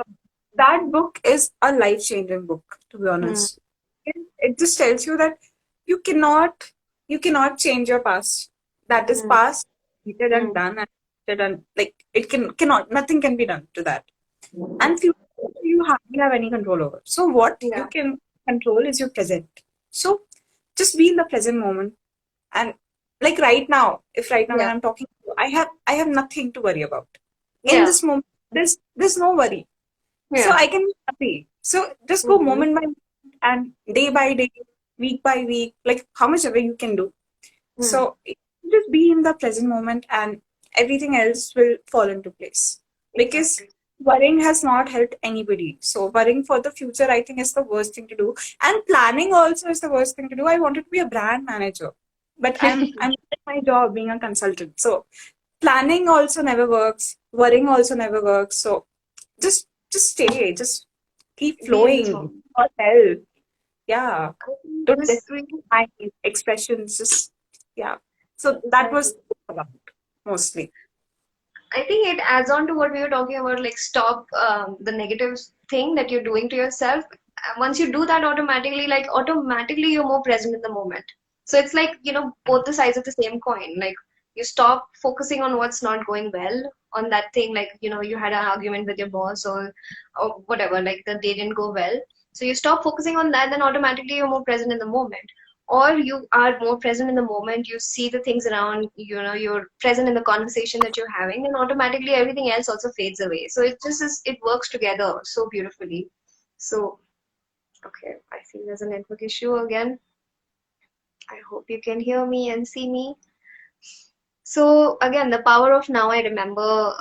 that book is a life-changing book, to be Hmm. honest. It just tells you that you cannot you cannot change your past. That is Hmm. past, completed and Hmm. done, and done. Like it cannot nothing can be done to that. And future you hardly have any control over. So what you Yeah. can control is your present. So just be in the present moment. And like right now, if right now when Yeah. I'm talking to you, I have nothing to worry about. In Yeah. this moment, there's no worry. So Yeah. I can be happy. So just go Hmm. moment by moment and day by day, week by week, like how much ever you can do. Hmm. So just be in the present moment and everything else will fall into place. Because Exactly. worrying has not helped anybody. So worrying for the future, I think, is the worst thing to do. And planning also is the worst thing to do. I wanted to be a brand manager, but I'm at my job being a consultant. So planning also never works. Worrying also never works. So just stay, just keep Be in this flowing moment. for health. Yeah. I think Don't this listen really. to my expressions. Just yeah. So that was Exactly. about mostly. I think it adds on to what we were talking about, like stop the negative thing that you're doing to yourself. Once you do that automatically, like automatically you're more present in the moment. So it's like, both the sides of the same coin. Like you stop focusing on what's not going well on that thing, like, you had an argument with your boss or whatever, like the day didn't go well. So you stop focusing on that, then automatically you're more present in the moment, or you are more present in the moment, you see the things around, you're present in the conversation that you're having, and automatically everything else also fades away. So it just is, it works together so beautifully. So okay, I think there's a network issue again. I hope you can hear me and see me. So again, the power of now. I remember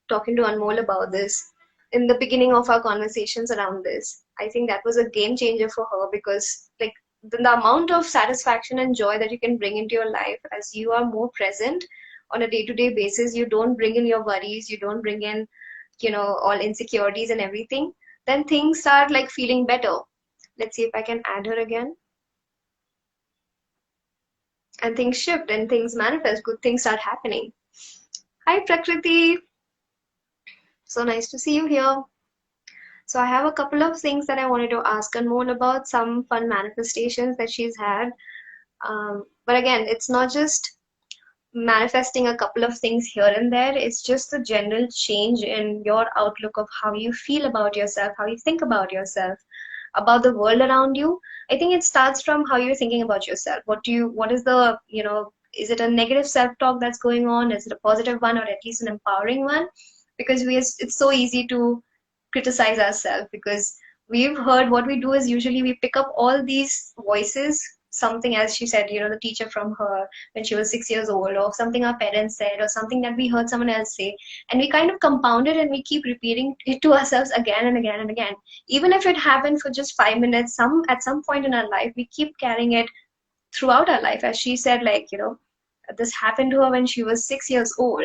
talking to Anmol about this in the beginning of our conversations around this. I think that was a game changer for her because like the amount of satisfaction and joy that you can bring into your life as you are more present on a day-to-day basis. You don't bring in your worries, you don't bring in, all insecurities and everything. Then things start like feeling better. Let's see if I can add her again. And things shift and things manifest. Good things start happening. Hi, Prakriti. So nice to see you here. So I have a couple of things that I wanted to ask Anmol about, some fun manifestations that she's had. But again, it's not just manifesting a couple of things here and there. It's just a general change in your outlook of how you feel about yourself, how you think about yourself, about the world around you. I think it starts from how you're thinking about yourself. What is the, is it a negative self-talk that's going on? Is it a positive one or at least an empowering one? Because it's so easy to criticize ourselves because we've heard what we do is usually we pick up all these voices, something as she said, the teacher from her when she was 6 years old, or something our parents said, or something that we heard someone else say, and we kind of compound it and we keep repeating it to ourselves again and again and again. Even if it happened for just 5 minutes, at some point in our life, we keep carrying it throughout our life. As she said, like, this happened to her when she was 6 years old.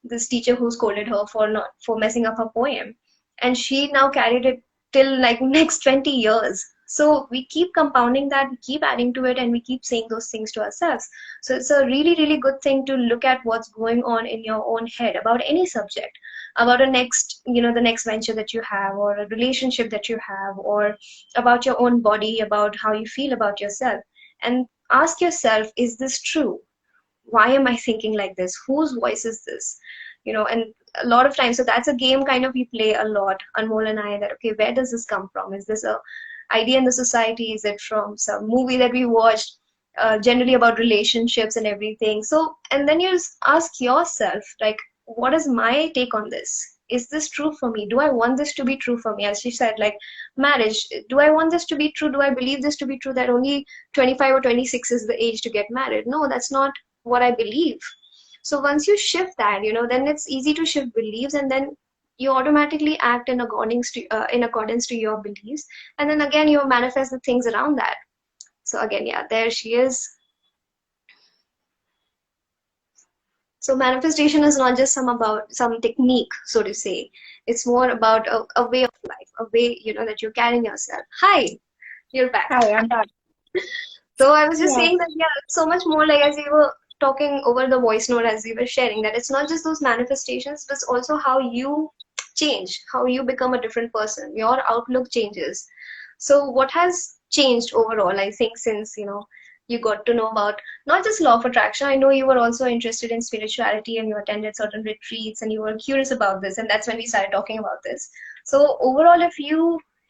This teacher who scolded her for messing up her poem, and she now carried it till like next 20 years. So we keep compounding that, we keep adding to it, and we keep saying those things to ourselves. So it's a really, really good thing to look at what's going on in your own head about any subject, about a next, the next venture that you have, or a relationship that you have, or about your own body, about how you feel about yourself. And ask yourself, is this true? Why am I thinking like this? Whose voice is this? And a lot of times, so that's a game kind of we play a lot, Anmol and I, that okay, where does this come from? Is this a idea in the society? Is it from some movie that we watched? Generally about relationships and everything. So, and then you just ask yourself, like, what is my take on this? Is this true for me? Do I want this to be true for me? As she said, like marriage, do I want this to be true? Do I believe this to be true, that only 25 or 26 is the age to get married? No, that's not what I believe. So once you shift that, then it's easy to shift beliefs, and then you automatically act in accordance to your beliefs, and then again you manifest the things around that. So again, yeah, there she is. So manifestation is not just some technique, so to say. It's more about a way of life, a way, that you're carrying yourself. Hi, you're back. Hi, I'm back. So I was just Yeah. saying that, yeah, it's so much more, like as you were talking over the voice note, as you were sharing, that it's not just those manifestations, but it's also how you change, how you become a different person. Your outlook changes. So what has changed overall, I think, since, you got to know about not just law of attraction. I know you were also interested in spirituality, and you attended certain retreats, and you were curious about this, and that's when we started talking about this. So overall, if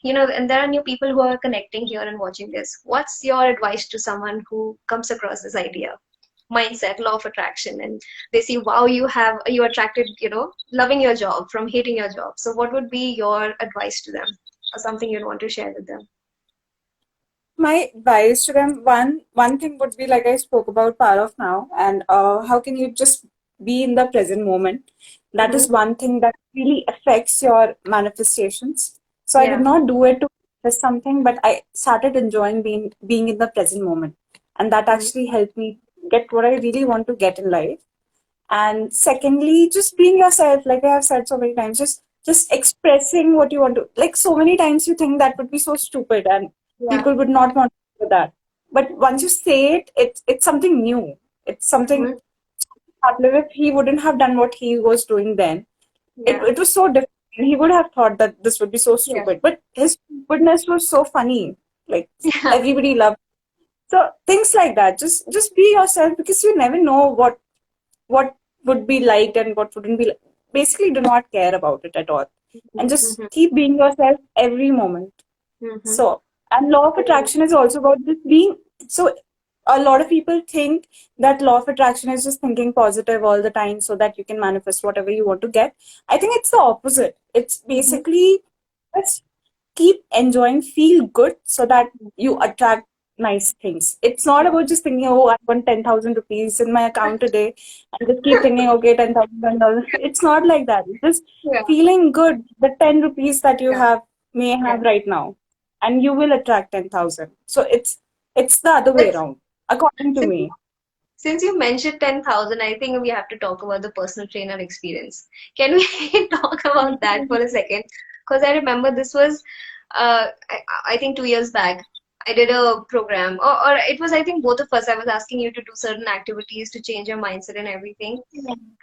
and there are new people who are connecting here and watching this, what's your advice to someone who comes across this idea, mindset, law of attraction, and they see, wow, you attracted, loving your job from hating your job? So what would be your advice to them, or something you'd want to share with them? My advice to them, one thing would be like I spoke about power of now, and how can you just be in the present moment. That Mm-hmm. is one thing that really affects your manifestations. So I did Yeah. not do it to manifest something, but I started enjoying being in the present moment, and that Mm-hmm. actually helped me get what I really want to get in life. And secondly, just being yourself, like I have said so many times, just expressing what you want to. Like so many times you think that would be so stupid and Yeah. people would not want to do that. But once you say it, it's something new. It's something Mm-hmm. if he wouldn't have done what he was doing then, Yeah. it was so different. He would have thought that this would be so Yeah. stupid. But his stupidness was so funny. Like Yeah. everybody loved. So things like that. Just be yourself because you never know what would be liked and what wouldn't be. Basically, do not care about it at all, and just Mm-hmm. keep being yourself every moment. Mm-hmm. So, and law of attraction is also about just being. So, a lot of people think that law of attraction is just thinking positive all the time so that you can manifest whatever you want to get. I think it's the opposite. It's Mm-hmm. basically just keep enjoying, feel good so that you attract nice things. It's not about just thinking, oh, I want 10,000 rupees in my account today and just keep thinking, okay, 10,000, 10,000. It's not like that. It's just Yeah. feeling good, the 10 rupees that you Yeah. have may Yeah. have right now, and you will attract 10,000. So it's the other way Let's around, according to since me. since you mentioned 10,000, I think we have to talk about the personal trainer experience. Can we talk about that for a second? Because I remember this was, I think 2 years back. I did a program, or it was, I think, both of us. I was asking you to do certain activities to change your mindset and everything.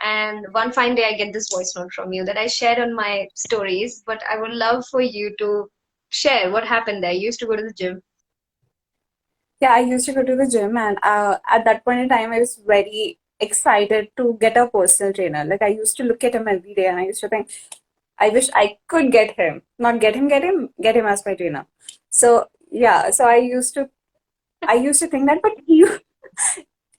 And one fine day, I get this voice note from you that I shared on my stories, but I would love for you to share what happened there. You used to go to the gym. Yeah, I used to go to the gym, and at that point in time, I was very excited to get a personal trainer. Like I used to look at him every day, and I used to think, I wish I could get him, not get him as my trainer. So yeah, so I used to think that, but he,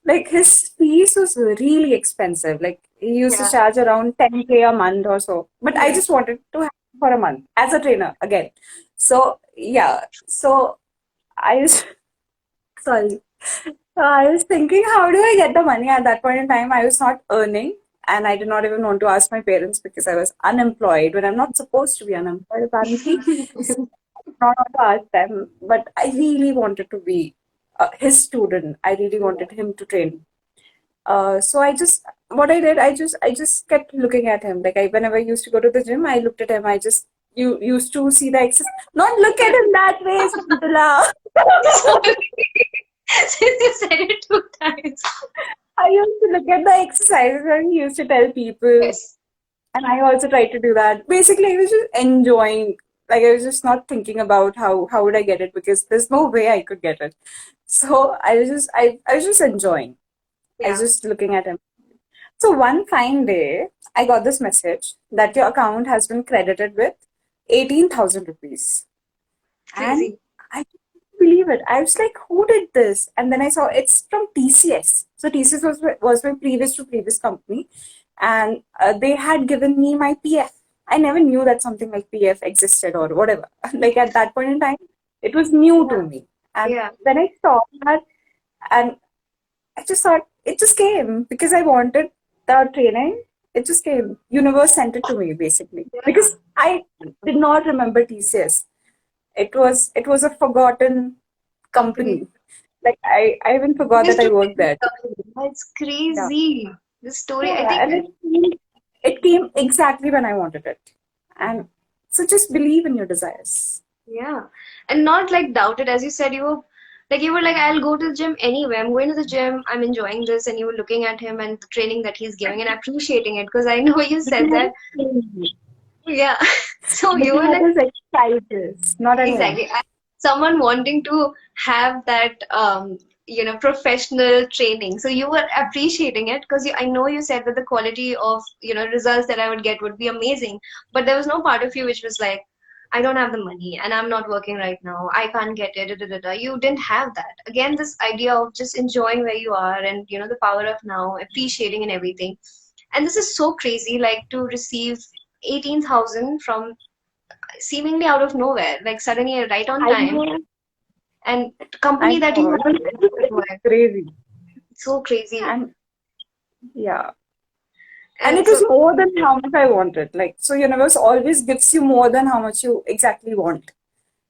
like his fees was really expensive. Like he used to Yeah. charge around 10K a month or so. But I Yeah. just wanted to have him for a month as a trainer again. So yeah, so I was sorry. So I was thinking, how do I get the money? At that point in time, I was not earning, and I did not even want to ask my parents because I was unemployed when I'm not supposed to be unemployed, apparently. So I did not want to ask them, but I really wanted to be his student. I really wanted him to train me. So I just, what I did, I just kept looking at him. Like whenever I used to go to the gym, I looked at him. I just you used to see the exercise. Not look at him that way, Shantala. Sorry. Since you said it 2 times. I used to look at the exercises and he used to tell people, Yes. and I also tried to do that. Basically, I was just enjoying. Like I was just not thinking about how would I get it because there's no way I could get it. So I was just enjoying. I was Yeah. just looking at him. So one fine day, I got this message that your account has been credited with 18,000 rupees. And Crazy. I couldn't believe it. I was like, who did this? And then I saw it's from TCS. So TCS was my previous company. And they had given me my PF. I never knew that something like PF existed or whatever. Like at that point in time, it was new to Yeah. me. And Yeah. then I saw that and I just thought it just came because I wanted the training. It just came. Universe sent it to me basically Yeah. because I did not remember TCS. It was a forgotten Company. company. Like I even forgot Just that I to worked tell there. something. That's Yeah, crazy. This story, I yeah, think. and it came exactly when I wanted it. And so just believe in your desires. Yeah. And not like doubted, as you said, you were like, I'll go to the gym anyway. I'm going to the gym, I'm enjoying this, and you were looking at him and the training that he's giving and appreciating it because I know you said Looking at that. his face, Yeah. So you looking were at like, his exercises, not at him. exactly. Someone wanting to have that, professional training. So you were appreciating it because I know you said that the quality of, results that I would get would be amazing. But there was no part of you which was like, I don't have the money and I'm not working right now. I can't get it. Da, da, da, da. You didn't have that. Again, this idea of just enjoying where you are and, the power of now, appreciating and everything. And this is so crazy, like to receive 18,000 from seemingly out of nowhere, like suddenly right on I time, know, and I company that you know. haven't worked It was before. crazy. So crazy. And yeah. And And it was more than how much I wanted. Like, so universe always gives you more than how much you exactly want.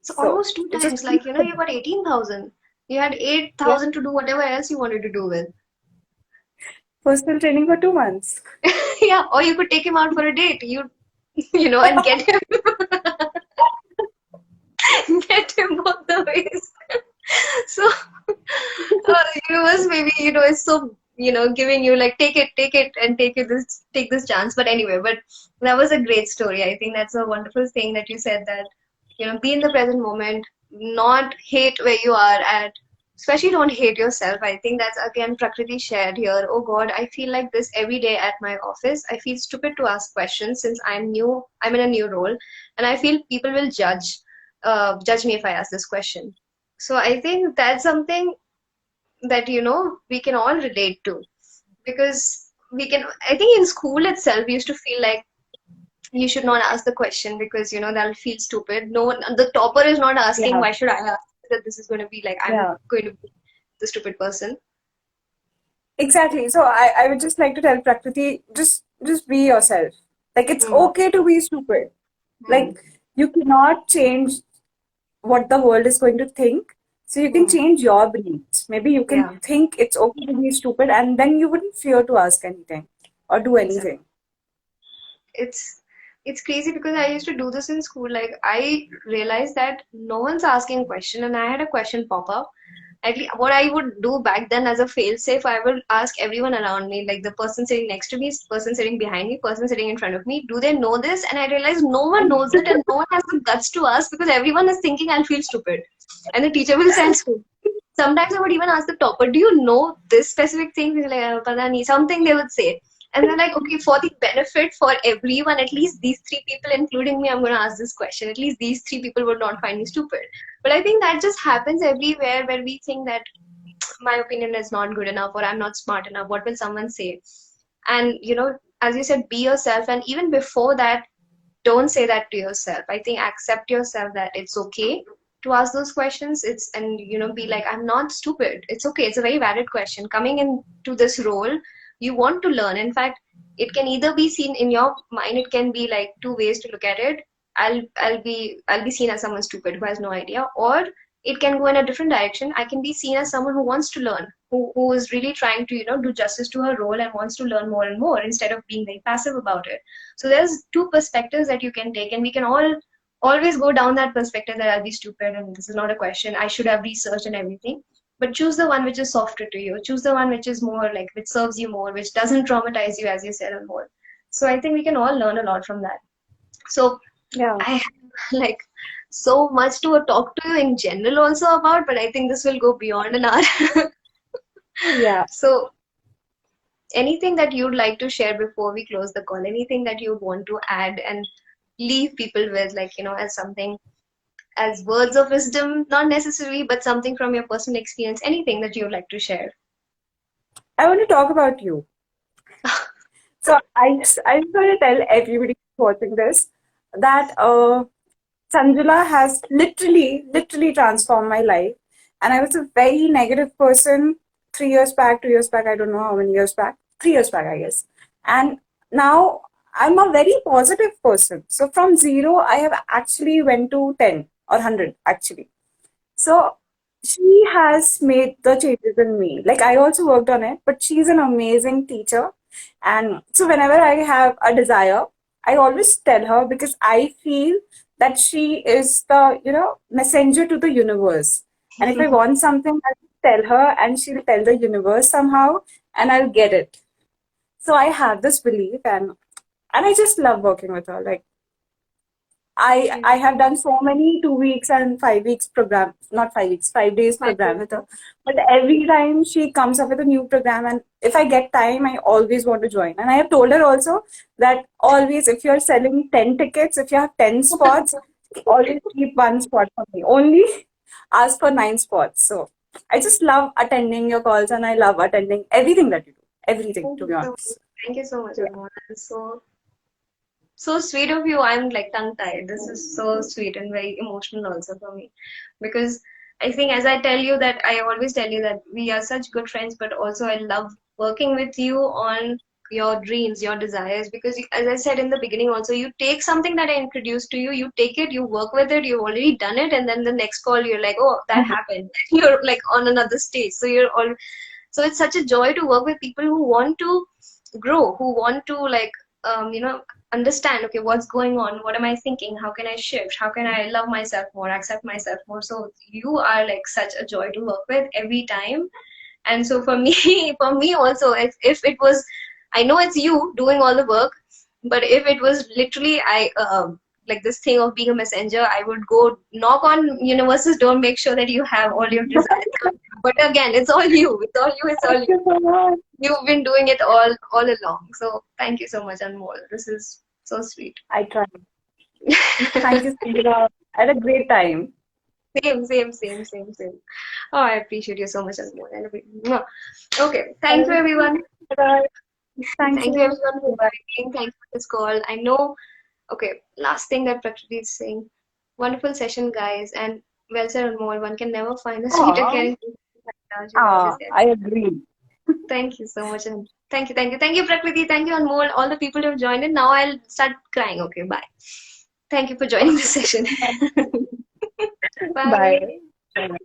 so So almost two it just times, like, you got 18,000. You had yeah, 8,000 to do whatever else you wanted to do with. personal training for 2 months. Yeah, or you could take him out for a date. And get him get him both the ways. So universe maybe is so giving you like take it and take this chance. But anyway, but that was a great story. I think that's a wonderful thing that you said, that be in the present moment, not hate where you are at. Especially don't hate yourself. I think that's again Prakriti shared here. Oh God, I feel like this every day at my office. I feel stupid to ask questions since I'm new. I'm in a new role, and I feel people will judge me if I ask this question. So I think that's something that we can all relate to, because we can. I think in school itself we used to feel like you should not ask the question because that'll feel stupid. No one, the topper is not asking, Yeah, why should I ask, that this is going to be like I'm yeah, going to be the stupid person. exactly. So I would just like to tell Prakriti, just be yourself. Like it's Hmm. okay to be stupid. Hmm. Like you cannot change what the world is going to think. So you can Hmm. change your beliefs. Maybe you can Yeah, think it's okay to be stupid, and then you wouldn't fear to ask anything or do exactly. anything. It's crazy because I used to do this in school. Like I realized that no one's asking a question, and I had a question pop up. What I would do back then as a fail-safe, I would ask everyone around me, like the person sitting next to me, person sitting behind me, person sitting in front of me, do they know this? And I realized no one knows it, and no one has the guts to ask because everyone is thinking I'll feel stupid, and the teacher will send school. Sometimes I would even ask the topper, "Do you know this specific thing?" They're like, "Pata nahi," something they would say. And they're like, okay, for the benefit for everyone, at least these three people, including me, I'm going to ask this question. At least these three people would not find me stupid. But I think that just happens everywhere where we think that my opinion is not good enough or I'm not smart enough. What will someone say? And, as you said, be yourself. And even before that, don't say that to yourself. I think accept yourself that it's okay to ask those questions. And be like, I'm not stupid. It's okay. It's a very valid question. Coming into this role, you want to learn. In fact, it can either be seen in your mind, it can be like two ways to look at it. I'll be seen as someone stupid who has no idea, or it can go in a different direction. I can be seen as someone who wants to learn, who is really trying to do justice to her role and wants to learn more and more instead of being very passive about it. So there's two perspectives that you can take, and we can all always go down that perspective that I'll be stupid and this is not a question. I should have researched and everything. But choose the one which is softer to you. Choose the one which is more like, which serves you more, which doesn't traumatize you, as you said, and more. So I think we can all learn a lot from that. So Yeah. I have like so much to talk to you in general also about, but I think this will go beyond an hour. Yeah. So anything that you'd like to share before we close the call? Anything that you'd want to add and leave people with, like, as something, as words of wisdom, not necessarily, but something from your personal experience, anything that you'd like to share? I want to talk about you. So I just want to tell everybody watching this that Sanjula has literally transformed my life. And I was a very negative person 3 years back, 2 years back, I don't know how many years back, 3 years back, I guess. And now I'm a very positive person. So from zero, I have actually went to 10 or 100 actually. So she has made the changes in me. Like I also worked on it, but she's an amazing teacher. And so whenever I have a desire, I always tell her because I feel that she is the, messenger to the universe. And if I want something, I'll tell her and she'll tell the universe somehow and I'll get it. So I have this belief and I just love working with her. Like I have done so many 2 weeks and 5 weeks program, not 5 weeks, 5 days program with her. But every time she comes up with a new program, and if I get time, I always want to join. And I have told her also that always, if you're selling 10 tickets, if you have 10 spots, always keep one spot for me. Only ask for 9 spots. So I just love attending your calls, and I love attending everything that you do. Everything, Thank to you be so much. honest. Thank you so much, Yeah. Anmol. So sweet of you. I'm like tongue tied. This is so sweet and very emotional also for me. Because I think, as I tell you, that I always tell you that we are such good friends, but also I love working with you on your dreams, your desires. Because, as I said in the beginning, also, you take something that I introduced to you, you take it, you work with it, you've already done it, and then the next call, you're like, oh, that happened. You're like on another stage. So it's such a joy to work with people who want to grow, who want to like understand, okay, what's going on, what am I thinking, how can I shift, how can I love myself more, accept myself more. So you are like such a joy to work with every time. And so for me, for me also, if it was, I know it's you doing all the work, but if it was literally I like this thing of being a messenger, I would go knock on universe's door, make sure that you have all your desires come true. But again, it's all you, it's all you, it's all Thank you. you so much. You've been doing it all along. So thank you so much, Anmol. This is so sweet. I try. Thank you, Sandra. I had a great time. Same. Oh, I appreciate you so much, Anmol. I love you. Mwah. Okay, I thank you love you. everyone. Bye. Thank Thank you you. everyone for joining. Thank you for this call. I know. Okay, last thing that Prakriti is saying. Wonderful session, guys, and well said, Anmol. One can never find a sweeter Aw, caring person than you always said. I agree. Thank you so much, and thank you, Prakriti, thank you, Anmol, all the people who have joined in. Now I'll start crying. Okay, bye. Thank you for joining this session. Bye. Bye.